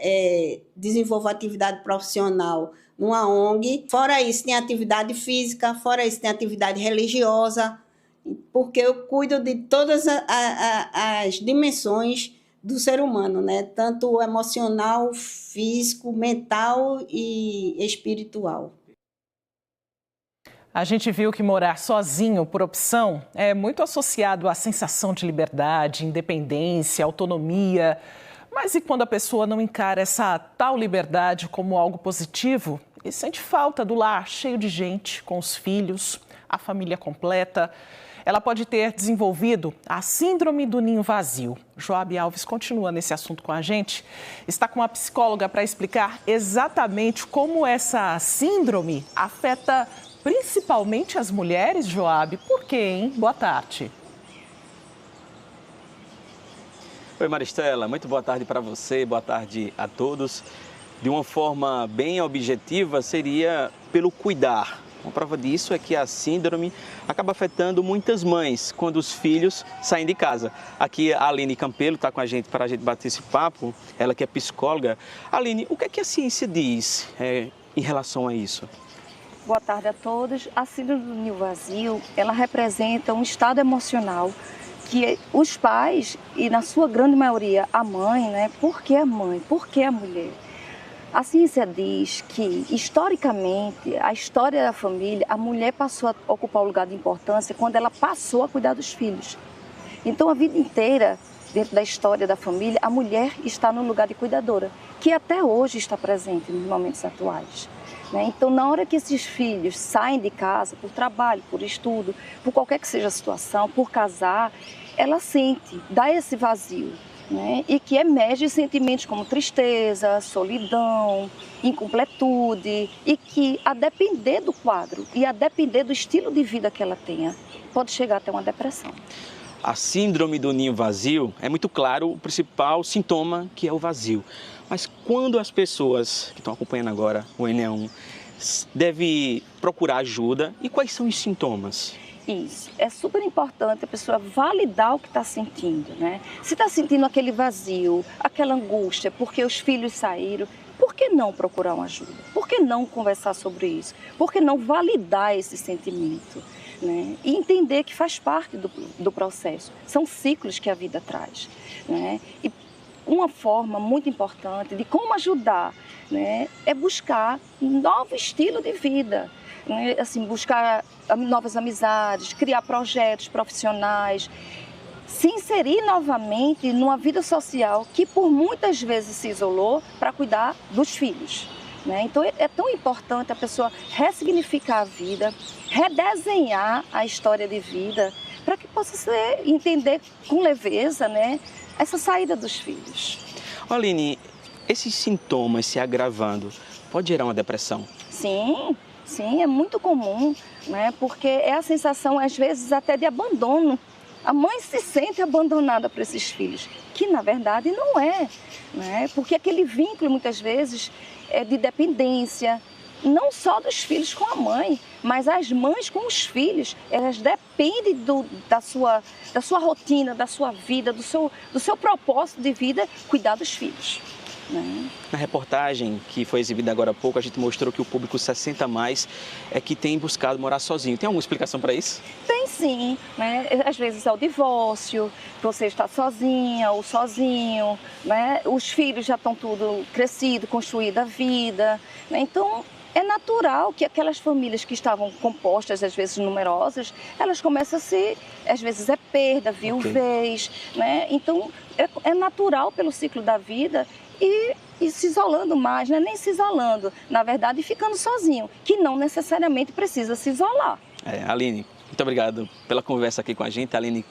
desenvolvo atividade profissional numa ONG. Fora isso, tem atividade física, fora isso, tem atividade religiosa, porque eu cuido de todas as dimensões do ser humano, né? Tanto emocional, físico, mental e espiritual. A gente viu que morar sozinho, por opção, é muito associado à sensação de liberdade, independência, autonomia. Mas e quando a pessoa não encara essa tal liberdade como algo positivo e sente falta do lar cheio de gente, com os filhos, a família completa? Ela pode ter desenvolvido a síndrome do ninho vazio. Joab Alves continua nesse assunto com a gente. Está com uma psicóloga para explicar exatamente como essa síndrome afeta principalmente as mulheres, Joab. Por quê, hein? Boa tarde. Oi, Maristela. Muito boa tarde para você, boa tarde a todos. De uma forma bem objetiva, seria pelo cuidar. Uma prova disso é que a síndrome acaba afetando muitas mães quando os filhos saem de casa. Aqui a Aline Campelo está com a gente para a gente bater esse papo, ela que é psicóloga. Aline, o que é que a ciência diz em relação a isso? Boa tarde a todos. A síndrome do ninho vazio, ela representa um estado emocional que os pais, e na sua grande maioria a mãe, né? Por que a mãe? Por que a mulher? A ciência diz que, historicamente, a história da família, a mulher passou a ocupar o lugar de importância quando ela passou a cuidar dos filhos. Então, a vida inteira, dentro da história da família, a mulher está no lugar de cuidadora, que até hoje está presente nos momentos atuais. Então, na hora que esses filhos saem de casa, por trabalho, por estudo, por qualquer que seja a situação, por casar, ela sente, dá esse vazio. E que emerge sentimentos como tristeza, solidão, incompletude, e que, a depender do quadro e a depender do estilo de vida que ela tenha, pode chegar até uma depressão. A síndrome do ninho vazio é muito claro o principal sintoma, que é o vazio. Mas quando as pessoas que estão acompanhando agora o NE1 devem procurar ajuda, e quais são os sintomas? Isso. É super importante a pessoa validar o que está sentindo, né? Se está sentindo aquele vazio, aquela angústia, porque os filhos saíram, por que não procurar uma ajuda? Por que não conversar sobre isso? Por que não validar esse sentimento? Né? E entender que faz parte do processo. São ciclos que a vida traz. Né? E uma forma muito importante de como ajudar, né, é buscar um novo estilo de vida. Assim, buscar novas amizades, criar projetos profissionais, se inserir novamente numa vida social que por muitas vezes se isolou para cuidar dos filhos. né? Então é tão importante a pessoa ressignificar a vida, redesenhar a história de vida, para que possa entender com leveza, né, essa saída dos filhos. Aline, esses sintomas se agravando, pode gerar uma depressão? Sim, é muito comum, né? Porque é a sensação, às vezes, até de abandono. A mãe se sente abandonada por esses filhos, que na verdade não é, né? Porque aquele vínculo, muitas vezes, é de dependência, não só dos filhos com a mãe, mas as mães com os filhos. Elas dependem da sua rotina, da sua vida, do seu propósito de vida, cuidar dos filhos. Na reportagem que foi exibida agora há pouco, a gente mostrou que o público 60+ é que tem buscado morar sozinho. Tem alguma explicação para isso? Tem sim, né? Às vezes é o divórcio, você está sozinha ou sozinho, né? Os filhos já estão tudo crescido, construída a vida, né? Então é natural que aquelas famílias que estavam compostas, às vezes numerosas, elas começam a ser, às vezes é perda, viuvez, né? Então é natural pelo ciclo da vida e se isolando mais, né? Nem se isolando, na verdade ficando sozinho, que não necessariamente precisa se isolar. Aline, muito obrigado pela conversa aqui com a gente. Aline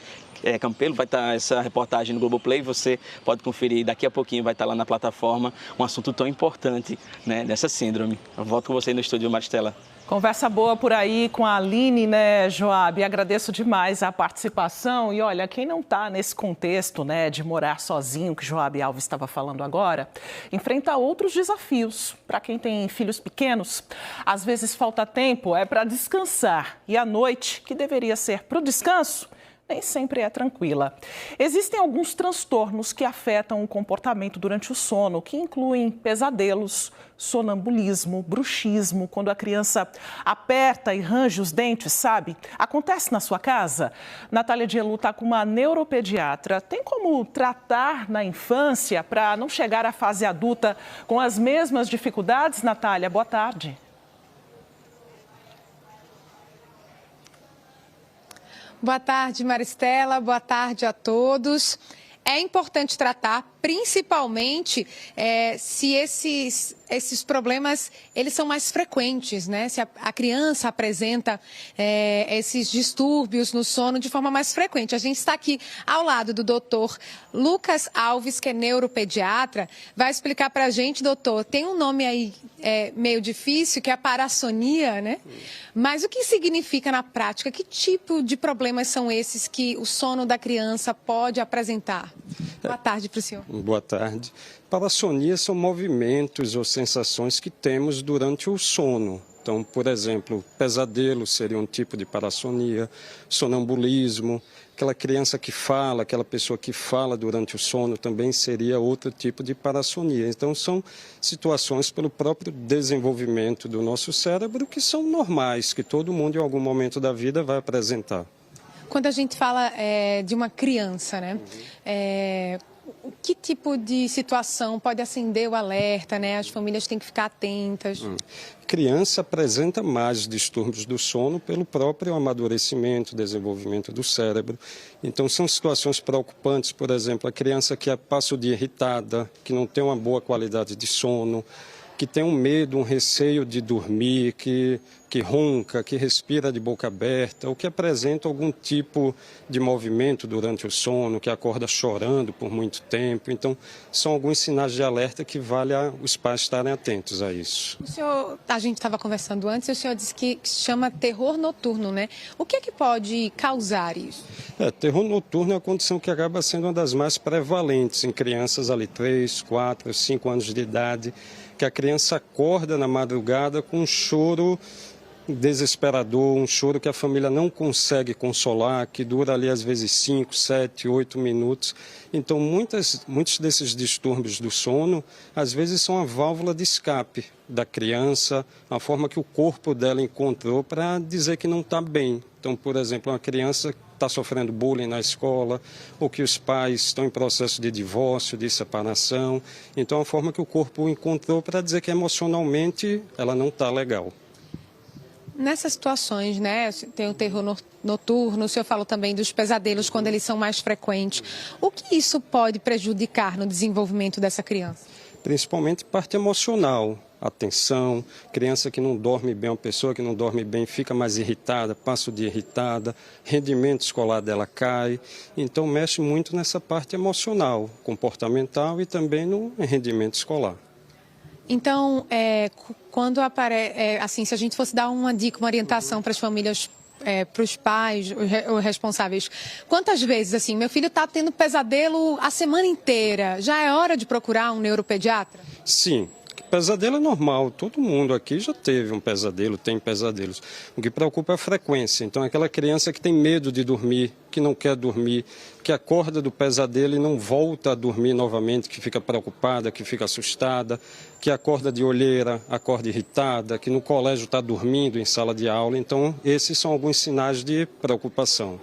Campelo, vai estar essa reportagem no Globoplay, você pode conferir, daqui a pouquinho vai estar lá na plataforma, um assunto tão importante, né, dessa síndrome. Eu volto com você no estúdio, Maristela. Conversa boa por aí com a Aline, né, Joab? Agradeço demais a participação. E olha, quem não está nesse contexto, né, de morar sozinho, que Joab Alves estava falando agora, enfrenta outros desafios. Para quem tem filhos pequenos, às vezes falta tempo, para descansar. E a noite, que deveria ser para o descanso, nem sempre é tranquila. Existem alguns transtornos que afetam o comportamento durante o sono, que incluem pesadelos, sonambulismo, bruxismo, quando a criança aperta e range os dentes, sabe? Acontece na sua casa? Natália Dielu está com uma neuropediatra. Tem como tratar na infância para não chegar à fase adulta com as mesmas dificuldades, Natália? Boa tarde. Boa tarde, Maristela. Boa tarde a todos. É importante tratar, principalmente se esses problemas eles são mais frequentes, né? Se a criança apresenta esses distúrbios no sono de forma mais frequente. A gente está aqui ao lado do doutor Lucas Alves, que é neuropediatra. Vai explicar para a gente, doutor, tem um nome aí meio difícil, que é a parassonia, né? Mas o que significa na prática? Que tipo de problemas são esses que o sono da criança pode apresentar? Boa tarde para o senhor. Boa tarde. Parassonia são movimentos ou sensações que temos durante o sono. Então, por exemplo, pesadelo seria um tipo de parassonia, sonambulismo, aquela criança que fala, aquela pessoa que fala durante o sono também seria outro tipo de parassonia. Então, são situações pelo próprio desenvolvimento do nosso cérebro que são normais, que todo mundo em algum momento da vida vai apresentar. Quando a gente fala de uma criança, né? Que tipo de situação pode acender o alerta, né? As famílias têm que ficar atentas. Criança apresenta mais distúrbios do sono pelo próprio amadurecimento, desenvolvimento do cérebro. Então, são situações preocupantes, por exemplo, a criança que passa o dia irritada, que não tem uma boa qualidade de sono, que tem um medo, um receio de dormir, que ronca, que respira de boca aberta, ou que apresenta algum tipo de movimento durante o sono, que acorda chorando por muito tempo. Então, são alguns sinais de alerta que vale os pais estarem atentos a isso. O senhor, a gente estava conversando antes, e o senhor disse que se chama terror noturno, né? O que é que pode causar isso? Terror noturno é uma condição que acaba sendo uma das mais prevalentes em crianças ali 3, 4, 5 anos de idade, que a criança acorda na madrugada com um choro desesperador, um choro que a família não consegue consolar, que dura ali às vezes 5, 7, 8 minutos. Então, muitos desses distúrbios do sono, às vezes são a válvula de escape da criança, a forma que o corpo dela encontrou para dizer que não está bem. Então, por exemplo, uma criança está sofrendo bullying na escola, ou que os pais estão em processo de divórcio, de separação. Então, a forma que o corpo encontrou para dizer que emocionalmente ela não está legal. Nessas situações, né, tem o terror noturno, o senhor falou também dos pesadelos quando eles são mais frequentes. O que isso pode prejudicar no desenvolvimento dessa criança? principalmente parte emocional. Atenção, criança que não dorme bem, uma pessoa que não dorme bem fica mais irritada, passa o dia irritada, rendimento escolar dela cai, então mexe muito nessa parte emocional, comportamental e também no rendimento escolar. Então, quando aparece, assim, se a gente fosse dar uma dica, uma orientação para as famílias, para os pais, os responsáveis, quantas vezes, assim, meu filho está tendo pesadelo a semana inteira, já é hora de procurar um neuropediatra? Sim. Pesadelo é normal, todo mundo aqui já teve um pesadelo, tem pesadelos. O que preocupa é a frequência. Então, aquela criança que tem medo de dormir, que não quer dormir, que acorda do pesadelo e não volta a dormir novamente, que fica preocupada, que fica assustada, que acorda de olheira, acorda irritada, que no colégio está dormindo em sala de aula. Então, esses são alguns sinais de preocupação.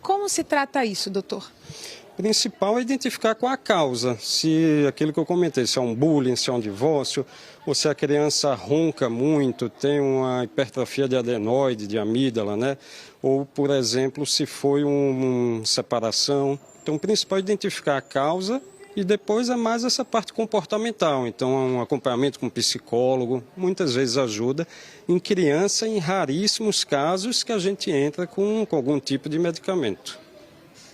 Como se trata isso, doutor? O principal é identificar qual a causa, se aquilo que eu comentei, se é um bullying, se é um divórcio, ou se a criança ronca muito, tem uma hipertrofia de adenoide, de amígdala, né? Ou, por exemplo, se foi uma separação. Então, o principal é identificar a causa e depois é mais essa parte comportamental. Então, um acompanhamento com um psicólogo, muitas vezes ajuda. Em criança, em raríssimos casos que a gente entra com algum tipo de medicamento.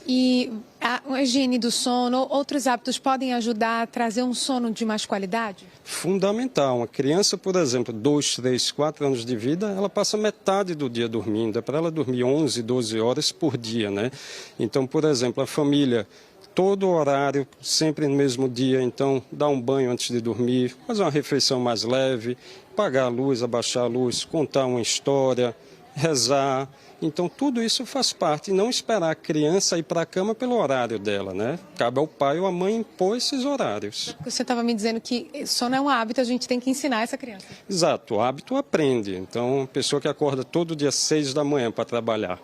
E a higiene do sono, outros hábitos podem ajudar a trazer um sono de mais qualidade? Fundamental. Uma criança, por exemplo, 2, 3, 4 anos de vida, ela passa metade do dia dormindo. É para ela dormir 11, 12 horas por dia, né? Então, por exemplo, a família, todo horário, sempre no mesmo dia, então, dar um banho antes de dormir, fazer uma refeição mais leve, apagar a luz, abaixar a luz, contar uma história, rezar. Então, tudo isso faz parte, e não esperar a criança ir para a cama pelo horário dela, né? Cabe ao pai ou à mãe impor esses horários. Você estava me dizendo que sono é um hábito, a gente tem que ensinar essa criança. Exato, o hábito aprende. Então, a pessoa que acorda todo dia às 6 da manhã para trabalhar,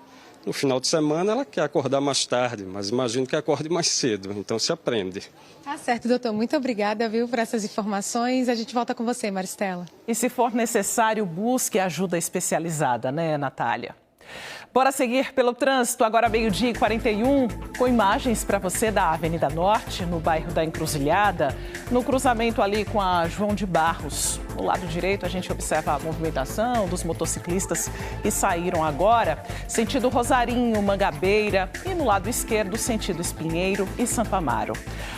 no final de semana ela quer acordar mais tarde, mas imagino que acorde mais cedo, então se aprende. Tá certo, doutor. Muito obrigada, viu, por essas informações. A gente volta com você, Maristela. E se for necessário, busque ajuda especializada, né, Natália? Bora seguir pelo trânsito, agora 12h41, com imagens para você da Avenida Norte, no bairro da Encruzilhada, no cruzamento ali com a João de Barros. No lado direito, a gente observa a movimentação dos motociclistas que saíram agora, sentido Rosarinho, Mangabeira, e no lado esquerdo, sentido Espinheiro e Santo Amaro.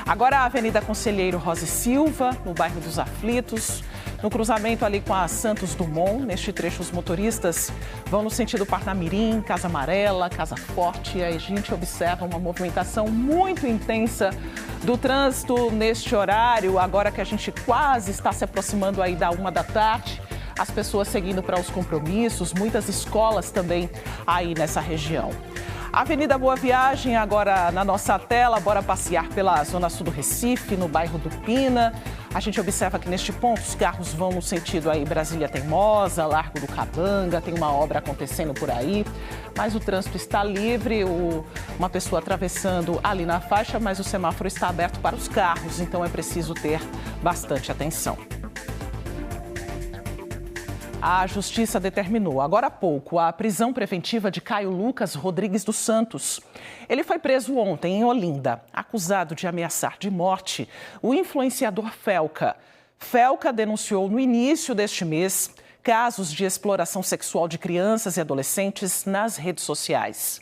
Agora a Avenida Conselheiro Rosa e Silva, no bairro dos Aflitos. No cruzamento ali com a Santos Dumont, neste trecho os motoristas vão no sentido Parnamirim, Casa Amarela, Casa Forte. E aí a gente observa uma movimentação muito intensa do trânsito neste horário, agora que a gente quase está se aproximando aí da 1 da tarde. As pessoas seguindo para os compromissos, muitas escolas também aí nessa região. Avenida Boa Viagem, agora na nossa tela, bora passear pela zona sul do Recife, no bairro do Pina. A gente observa que neste ponto os carros vão no sentido aí Brasília Teimosa, Largo do Cabanga, tem uma obra acontecendo por aí, mas o trânsito está livre, uma pessoa atravessando ali na faixa, mas o semáforo está aberto para os carros, então é preciso ter bastante atenção. A Justiça determinou, agora há pouco, a prisão preventiva de Caio Lucas Rodrigues dos Santos. Ele foi preso ontem em Olinda, acusado de ameaçar de morte o influenciador Felca. Felca denunciou no início deste mês casos de exploração sexual de crianças e adolescentes nas redes sociais.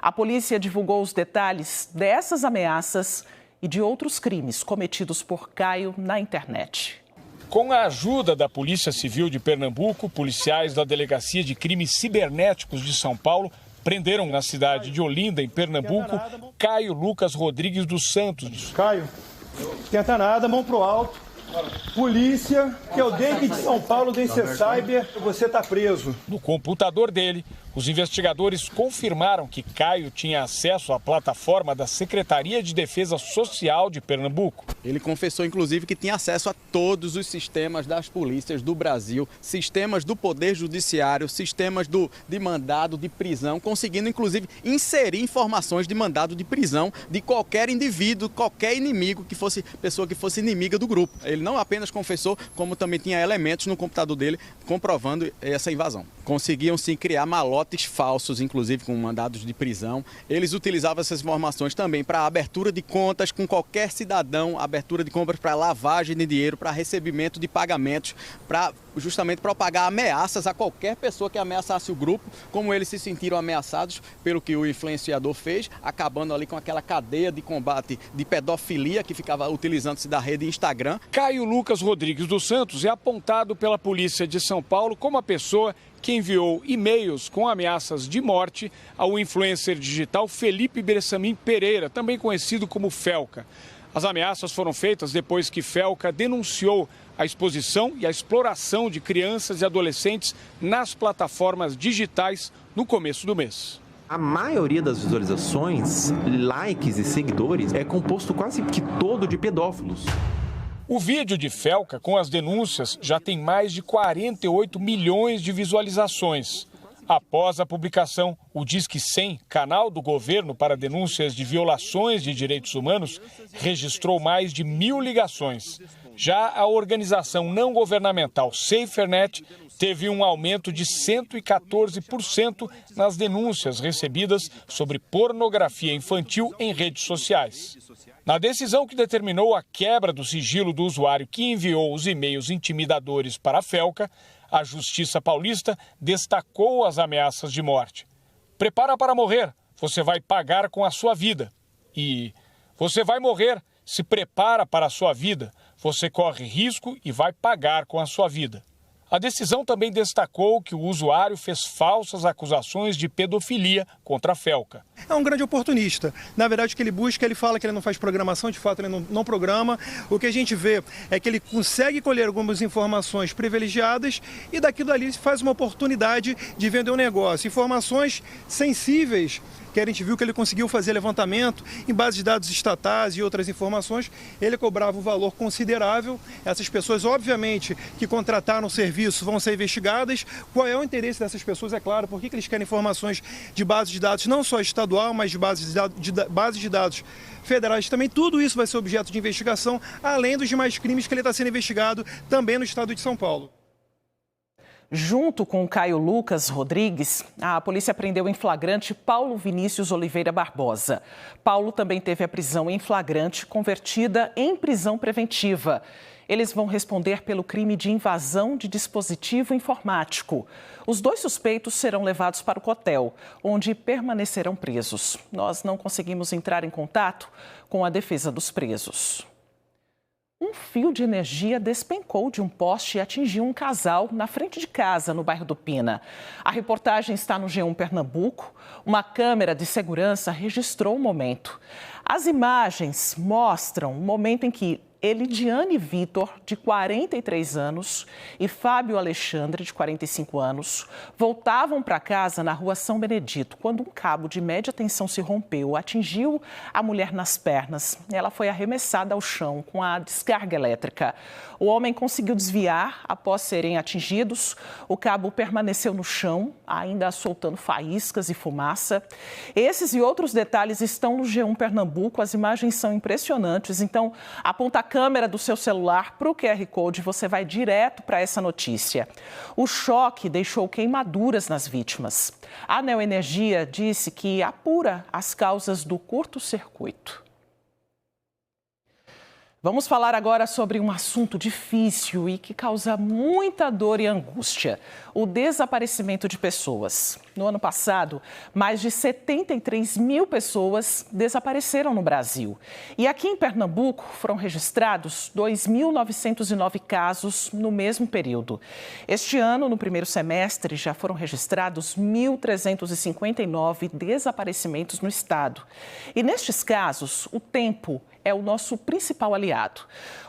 A polícia divulgou os detalhes dessas ameaças e de outros crimes cometidos por Caio na internet. Com a ajuda da Polícia Civil de Pernambuco, policiais da Delegacia de Crimes Cibernéticos de São Paulo prenderam na cidade de Olinda, em Pernambuco, Caio Lucas Rodrigues dos Santos. Caio, tenta nada, mão pro alto. Polícia, que é o DEIC de São Paulo, DEIC Cyber, você está preso. No computador dele, os investigadores confirmaram que Caio tinha acesso à plataforma da Secretaria de Defesa Social de Pernambuco. Ele confessou, inclusive, que tinha acesso a todos os sistemas das polícias do Brasil, sistemas do Poder Judiciário, sistemas de mandado de prisão, conseguindo, inclusive, inserir informações de mandado de prisão de qualquer indivíduo, qualquer inimigo, pessoa que fosse inimiga do grupo. Ele não apenas confessou, como também tinha elementos no computador dele comprovando essa invasão. conseguiam sim criar malotes falsos, inclusive com mandados de prisão. Eles utilizavam essas informações também para abertura de contas com qualquer cidadão, abertura de compras para lavagem de dinheiro, para recebimento de pagamentos, para justamente propagar ameaças a qualquer pessoa que ameaçasse o grupo, como eles se sentiram ameaçados pelo que o influenciador fez, acabando ali com aquela cadeia de combate de pedofilia que ficava utilizando-se da rede Instagram. Caio Lucas Rodrigues dos Santos é apontado pela polícia de São Paulo como a pessoa que enviou e-mails com ameaças de morte ao influencer digital Felipe Bressamim Pereira, também conhecido como Felca. As ameaças foram feitas depois que Felca denunciou a exposição e a exploração de crianças e adolescentes nas plataformas digitais no começo do mês. A maioria das visualizações, likes e seguidores é composto quase que todo de pedófilos. O vídeo de Felca com as denúncias já tem mais de 48 milhões de visualizações. Após a publicação, o Disque 100, canal do governo para denúncias de violações de direitos humanos, registrou mais de 1.000 ligações. Já a organização não governamental SaferNet teve um aumento de 114% nas denúncias recebidas sobre pornografia infantil em redes sociais. Na decisão que determinou a quebra do sigilo do usuário que enviou os e-mails intimidadores para a Felca, a Justiça Paulista destacou as ameaças de morte. Prepara para morrer, você vai pagar com a sua vida. E você vai morrer, se prepara para a sua vida, você corre risco e vai pagar com a sua vida. A decisão também destacou que o usuário fez falsas acusações de pedofilia contra a Felca. É um grande oportunista. Na verdade, o que ele busca, ele fala que ele não faz programação, de fato ele não programa. O que a gente vê é que ele consegue colher algumas informações privilegiadas e daquilo ali faz uma oportunidade de vender um negócio. Informações sensíveis, que a gente viu que ele conseguiu fazer levantamento em bases de dados estatais e outras informações, ele cobrava um valor considerável. Essas pessoas, obviamente, que contrataram o serviço vão ser investigadas. Qual é o interesse dessas pessoas, é claro, por que eles querem informações de bases de dados não só estadual, mas de bases de dados federais também. Tudo isso vai ser objeto de investigação, além dos demais crimes que ele está sendo investigado também no estado de São Paulo. Junto com Caio Lucas Rodrigues, a polícia prendeu em flagrante Paulo Vinícius Oliveira Barbosa. Paulo também teve a prisão em flagrante convertida em prisão preventiva. Eles vão responder pelo crime de invasão de dispositivo informático. Os dois suspeitos serão levados para o hotel, onde permanecerão presos. Nós não conseguimos entrar em contato com a defesa dos presos. Um fio de energia despencou de um poste e atingiu um casal na frente de casa, no bairro do Pina. A reportagem está no G1 Pernambuco. Uma câmera de segurança registrou o momento. As imagens mostram o momento em que Elidiane Vitor, de 43 anos, e Fábio Alexandre, de 45 anos, voltavam para casa na rua São Benedito, quando um cabo de média tensão se rompeu, atingiu a mulher nas pernas. Ela foi arremessada ao chão com a descarga elétrica. O homem conseguiu desviar após serem atingidos. O cabo permaneceu no chão, ainda soltando faíscas e fumaça. Esses e outros detalhes estão no G1 Pernambuco. As imagens são impressionantes, então aponta a câmera do seu celular para o QR Code, você vai direto para essa notícia. O choque deixou queimaduras nas vítimas. A Neoenergia disse que apura as causas do curto-circuito. Vamos falar agora sobre um assunto difícil e que causa muita dor e angústia: o desaparecimento de pessoas. No ano passado, mais de 73 mil pessoas desapareceram no Brasil. E aqui em Pernambuco foram registrados 2.909 casos no mesmo período. Este ano, no primeiro semestre, já foram registrados 1.359 desaparecimentos no estado. E nestes casos, o tempo é o nosso principal aliado.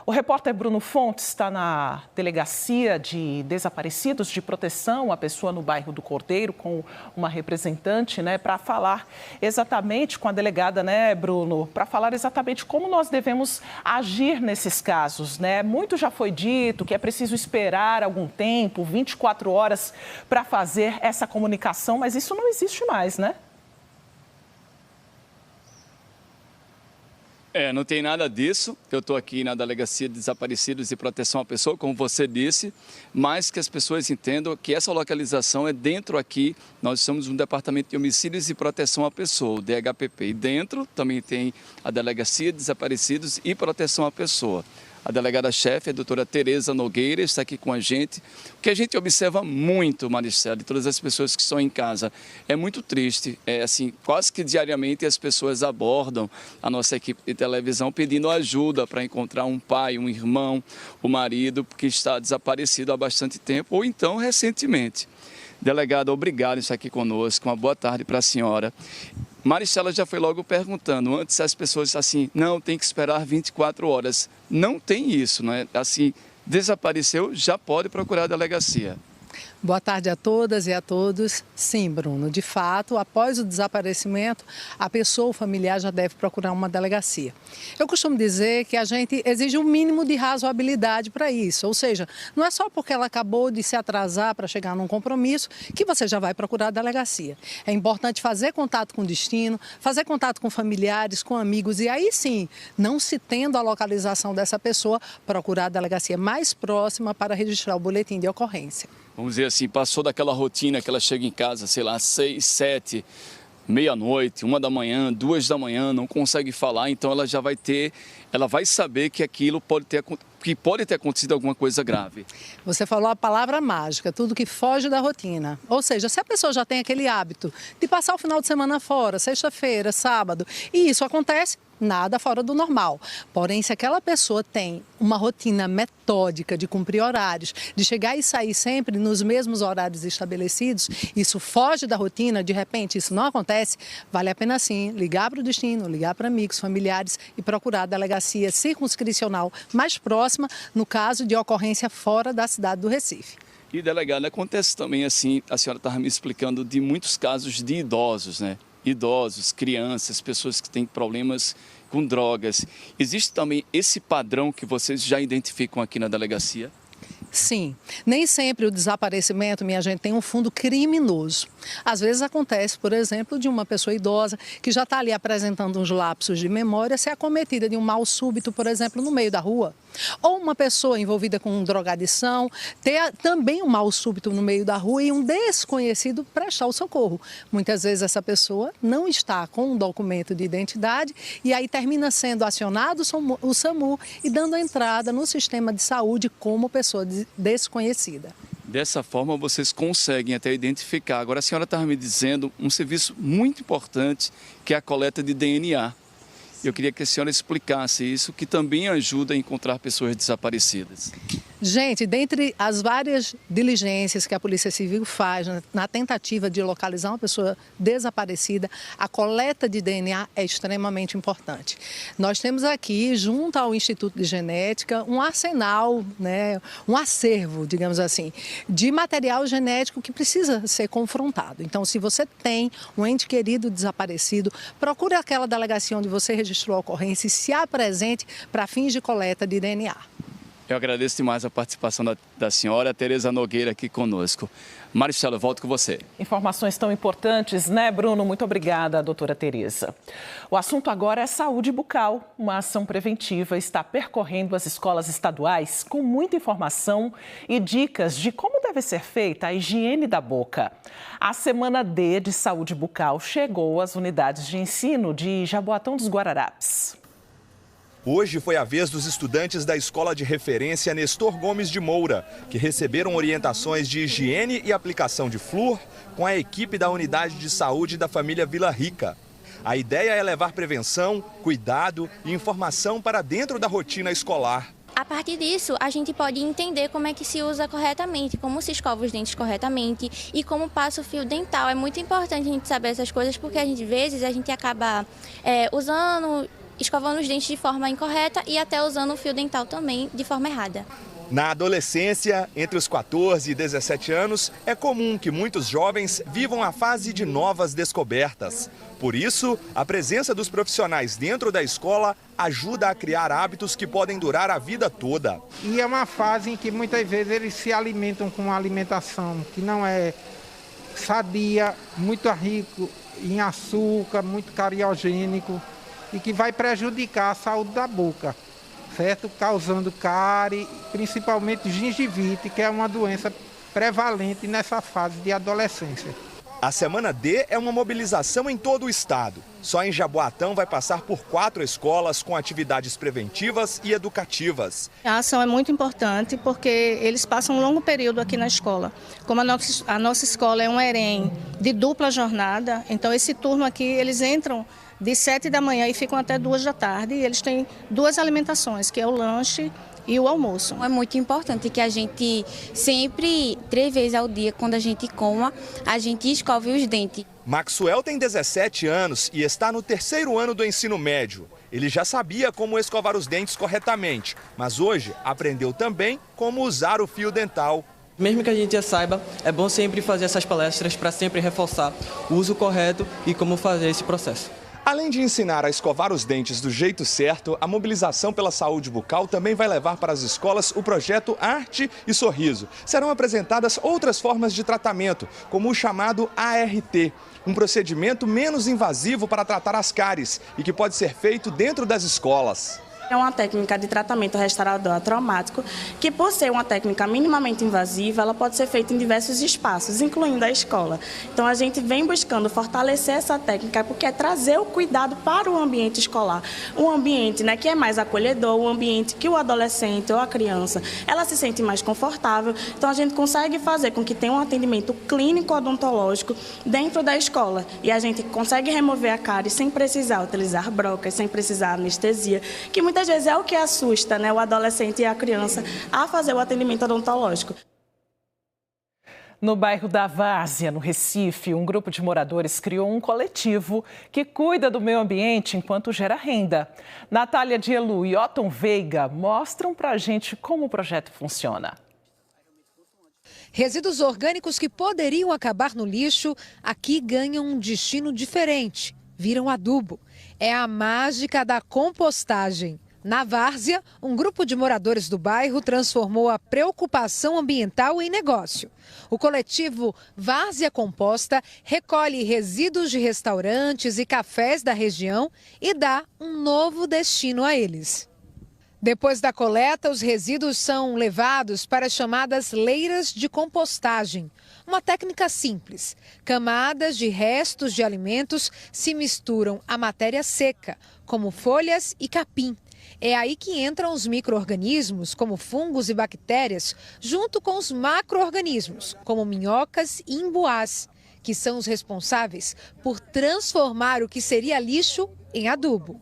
O repórter Bruno Fontes está na Delegacia de Desaparecidos de Proteção à Pessoa no bairro do Cordeiro, com uma representante, para falar exatamente com a delegada, Bruno, para falar exatamente como nós devemos agir nesses casos, Muito já foi dito que é preciso esperar algum tempo, 24 horas, para fazer essa comunicação, mas isso não existe mais, Não tem nada disso. Eu estou aqui na Delegacia de Desaparecidos e Proteção à Pessoa, como você disse, mas que as pessoas entendam que essa localização é dentro aqui. Nós somos um Departamento de Homicídios e Proteção à Pessoa, o DHPP. E dentro também tem a Delegacia de Desaparecidos e Proteção à Pessoa. A delegada-chefe, a doutora Tereza Nogueira, está aqui com a gente. O que a gente observa muito, Maristela, e todas as pessoas que estão em casa, é muito triste. Assim, quase que diariamente as pessoas abordam a nossa equipe de televisão pedindo ajuda para encontrar um pai, um irmão, o marido, que está desaparecido há bastante tempo, ou então recentemente. Delegada, obrigado por estar aqui conosco. Uma boa tarde para a senhora. Maristela já foi logo perguntando, antes as pessoas assim, não, tem que esperar 24 horas. Não tem isso, não é? Assim, desapareceu, já pode procurar a delegacia. Boa tarde a todas e a todos. Sim, Bruno, de fato, após o desaparecimento, a pessoa ou familiar já deve procurar uma delegacia. Eu costumo dizer que a gente exige um mínimo de razoabilidade para isso, ou seja, não é só porque ela acabou de se atrasar para chegar num compromisso que você já vai procurar a delegacia. É importante fazer contato com o destino, fazer contato com familiares, com amigos e aí sim, não se tendo a localização dessa pessoa, procurar a delegacia mais próxima para registrar o boletim de ocorrência. Vamos dizer assim, passou daquela rotina que ela chega em casa, sei lá, 6, 7, meia-noite, 1 da manhã, 2 da manhã, não consegue falar, então ela já vai saber que aquilo pode ter acontecido alguma coisa grave. Você falou a palavra mágica, tudo que foge da rotina. Ou seja, se a pessoa já tem aquele hábito de passar o final de semana fora, sexta-feira, sábado, e isso acontece, nada fora do normal. Porém, se aquela pessoa tem uma rotina metódica de cumprir horários, de chegar e sair sempre nos mesmos horários estabelecidos, isso foge da rotina, de repente isso não acontece, vale a pena sim ligar para o destino, ligar para amigos, familiares e procurar a delegacia circunscricional mais próxima, no caso de ocorrência fora da cidade do Recife. E, delegada, acontece também assim, a senhora estava me explicando de muitos casos de idosos, né? Idosos, crianças, pessoas que têm problemas com drogas. Existe também esse padrão que vocês já identificam aqui na delegacia? Sim, nem sempre o desaparecimento, minha gente, tem um fundo criminoso. Às vezes acontece, por exemplo, de uma pessoa idosa que já está ali apresentando uns lapsos de memória ser acometida de um mal súbito, por exemplo, no meio da rua. Ou uma pessoa envolvida com drogadição ter também um mal súbito no meio da rua e um desconhecido prestar o socorro. Muitas vezes essa pessoa não está com um documento de identidade e aí termina sendo acionado o SAMU e dando entrada no sistema de saúde como pessoa desconhecida. Dessa forma, vocês conseguem até identificar. Agora, a senhora estava me dizendo um serviço muito importante, que é a coleta de DNA. Eu queria que a senhora explicasse isso, que também ajuda a encontrar pessoas desaparecidas. Gente, dentre as várias diligências que a Polícia Civil faz na tentativa de localizar uma pessoa desaparecida, a coleta de DNA é extremamente importante. Nós temos aqui, junto ao Instituto de Genética, um arsenal, né, um acervo, digamos assim, de material genético que precisa ser confrontado. Então, se você tem um ente querido desaparecido, procure aquela delegacia onde você registrou a ocorrência e se apresente para fins de coleta de DNA. Eu agradeço demais a participação da senhora Tereza Nogueira aqui conosco. Maristela, eu volto com você. Informações tão importantes, né, Bruno? Muito obrigada, doutora Tereza. O assunto agora é saúde bucal. Uma ação preventiva está percorrendo as escolas estaduais com muita informação e dicas de como deve ser feita a higiene da boca. A Semana D de Saúde Bucal chegou às unidades de ensino de Jaboatão dos Guararapes. Hoje foi a vez dos estudantes da Escola de Referência Nestor Gomes de Moura, que receberam orientações de higiene e aplicação de flúor com a equipe da Unidade de Saúde da família Vila Rica. A ideia é levar prevenção, cuidado e informação para dentro da rotina escolar. A partir disso, a gente pode entender como é que se usa corretamente, como se escova os dentes corretamente e como passa o fio dental. É muito importante a gente saber essas coisas porque às vezes a gente acaba escovando os dentes de forma incorreta e até usando o fio dental também de forma errada. Na adolescência, entre os 14 e 17 anos, é comum que muitos jovens vivam a fase de novas descobertas. Por isso, a presença dos profissionais dentro da escola ajuda a criar hábitos que podem durar a vida toda. E é uma fase em que muitas vezes eles se alimentam com uma alimentação que não é sadia, muito rico em açúcar, muito cariogênico. e que vai prejudicar a saúde da boca, certo? Causando cárie, principalmente gengivite, que é uma doença prevalente nessa fase de adolescência. A Semana D é uma mobilização em todo o estado. Só em Jaboatão vai passar por 4 escolas com atividades preventivas e educativas. A ação é muito importante porque eles passam um longo período aqui na escola. Como a nossa escola é um EREM de dupla jornada, então esse turno aqui eles entram de 7 da manhã e ficam até 2 da tarde. E eles têm 2 alimentações, que é o lanche e o almoço. É muito importante que a gente sempre, 3 vezes ao dia, quando a gente coma, a gente escove os dentes. Maxwell tem 17 anos e está no 3º ano do ensino médio. Ele já sabia como escovar os dentes corretamente, mas hoje aprendeu também como usar o fio dental. Mesmo que a gente já saiba, é bom sempre fazer essas palestras para sempre reforçar o uso correto e como fazer esse processo. Além de ensinar a escovar os dentes do jeito certo, a mobilização pela saúde bucal também vai levar para as escolas o projeto Arte e Sorriso. Serão apresentadas outras formas de tratamento, como o chamado ART, um procedimento menos invasivo para tratar as cáries e que pode ser feito dentro das escolas. É uma técnica de tratamento restaurador atraumático que, por ser uma técnica minimamente invasiva, ela pode ser feita em diversos espaços, incluindo a escola. Então, a gente vem buscando fortalecer essa técnica porque é trazer o cuidado para o ambiente escolar. Um ambiente, né, que é mais acolhedor, um ambiente que o adolescente ou a criança, ela se sente mais confortável. Então, a gente consegue fazer com que tenha um atendimento clínico odontológico dentro da escola. E a gente consegue remover a cárie sem precisar utilizar brocas, sem precisar anestesia, que muitas vezes é o que assusta, né, o adolescente e a criança a fazer o atendimento odontológico. No bairro da Várzea, no Recife, um grupo de moradores criou um coletivo que cuida do meio ambiente enquanto gera renda. Natália Dielu e Otton Veiga mostram pra gente como o projeto funciona. Resíduos orgânicos que poderiam acabar no lixo, aqui ganham um destino diferente, viram adubo. É a mágica da compostagem. Na Várzea, um grupo de moradores do bairro transformou a preocupação ambiental em negócio. O coletivo Várzea Composta recolhe resíduos de restaurantes e cafés da região e dá um novo destino a eles. Depois da coleta, os resíduos são levados para as chamadas leiras de compostagem. Uma técnica simples. Camadas de restos de alimentos se misturam à matéria seca, como folhas e capim. É aí que entram os micro-organismos, como fungos e bactérias, junto com os macro-organismos, como minhocas e imbuás, que são os responsáveis por transformar o que seria lixo em adubo.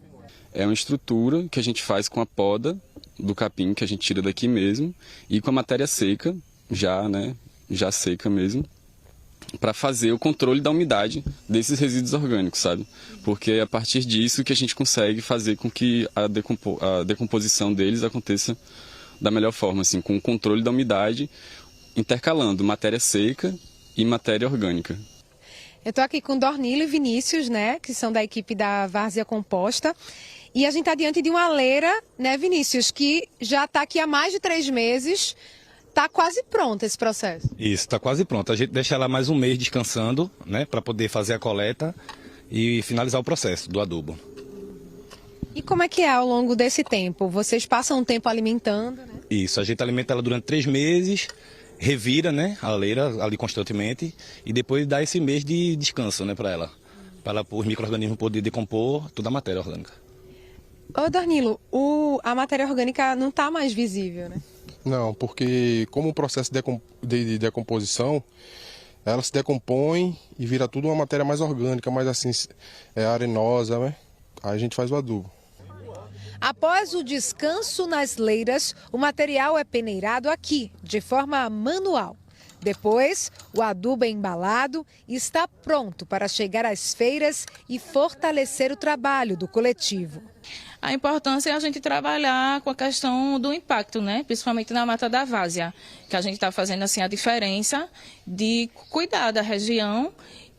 É uma estrutura que a gente faz com a poda do capim, que a gente tira daqui mesmo, e com a matéria seca, já seca mesmo, para fazer o controle da umidade desses resíduos orgânicos, sabe? Porque é a partir disso que a gente consegue fazer com que a decomposição deles aconteça da melhor forma, assim, com o controle da umidade, intercalando matéria seca e matéria orgânica. Eu estou aqui com Dornilo e Vinícius, né, que são da equipe da Várzea Composta. E a gente está diante de uma leira, né, Vinícius, que já está aqui há mais de 3 meses. Está quase pronto esse processo. Isso, está quase pronto. A gente deixa ela mais um mês descansando, né, para poder fazer a coleta e finalizar o processo do adubo. E como é que é ao longo desse tempo? Vocês passam um tempo alimentando, né? Isso, a gente alimenta ela durante 3 meses, revira, né, a leira ali constantemente e depois dá esse mês de descanso, né, para os micro-organismos poderem decompor toda a matéria orgânica. Ô Danilo, a matéria orgânica não está mais visível, né? Não, porque como o processo de decomposição, ela se decompõe e vira tudo uma matéria mais orgânica, mais assim, arenosa, né? Aí a gente faz o adubo. Após o descanso nas leiras, o material é peneirado aqui, de forma manual. Depois, o adubo é embalado e está pronto para chegar às feiras e fortalecer o trabalho do coletivo. A importância é a gente trabalhar com a questão do impacto, né? Principalmente na Mata da Várzea, que a gente está fazendo assim a diferença de cuidar da região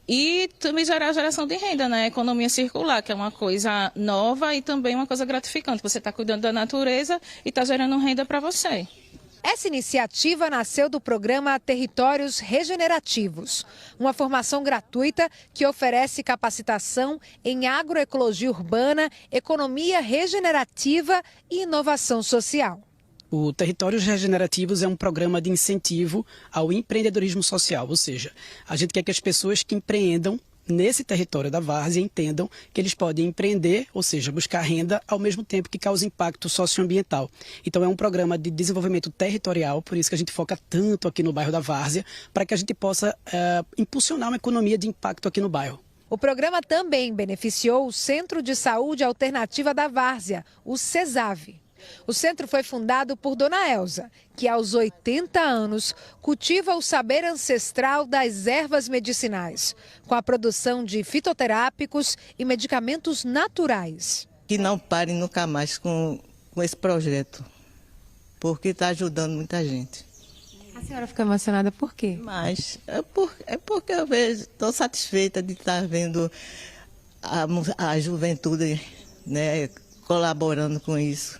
e também gerar geração de renda, né? Economia circular, que é uma coisa nova e também uma coisa gratificante. Você está cuidando da natureza e está gerando renda para você. Essa iniciativa nasceu do programa Territórios Regenerativos, uma formação gratuita que oferece capacitação em agroecologia urbana, economia regenerativa e inovação social. O Territórios Regenerativos é um programa de incentivo ao empreendedorismo social, ou seja, a gente quer que as pessoas que empreendam nesse território da várzea entendam que eles podem empreender, ou seja, buscar renda ao mesmo tempo que causa impacto socioambiental. Então é um programa de desenvolvimento territorial, por isso que a gente foca tanto aqui no bairro da várzea, para que a gente possa impulsionar uma economia de impacto aqui no bairro. O programa também beneficiou o Centro de Saúde Alternativa da Várzea, o CESAV. O centro foi fundado por Dona Elza, que aos 80 anos cultiva o saber ancestral das ervas medicinais, com a produção de fitoterápicos e medicamentos naturais. Que não parem nunca mais com esse projeto, porque está ajudando muita gente. A senhora fica emocionada por quê? Mas é porque eu estou satisfeita de estar vendo a juventude, né, colaborando com isso.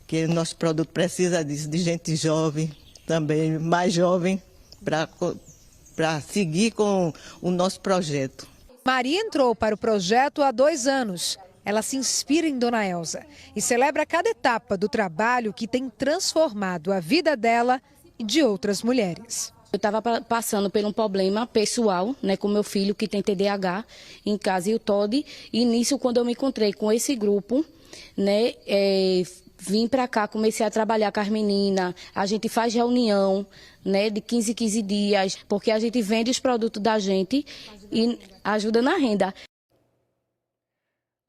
Que o nosso produto precisa disso, de gente jovem, também mais jovem, para seguir com o nosso projeto. Maria entrou para o projeto há 2 anos. Ela se inspira em Dona Elza e celebra cada etapa do trabalho que tem transformado a vida dela e de outras mulheres. Eu estava passando por um problema pessoal, né, com meu filho que tem TDAH em casa e o TOD. E nisso, quando eu me encontrei com esse grupo, né, vim para cá, comecei a trabalhar com as meninas, a gente faz reunião, né, de 15 em 15 dias, porque a gente vende os produtos da gente e ajuda na renda.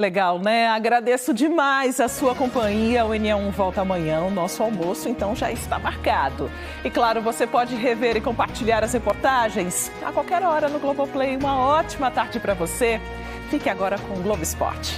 Legal, né? Agradeço demais a sua companhia. O NE1 volta amanhã, o nosso almoço, então já está marcado. E claro, você pode rever e compartilhar as reportagens a qualquer hora no Globoplay. Uma ótima tarde para você. Fique agora com o Globo Esporte.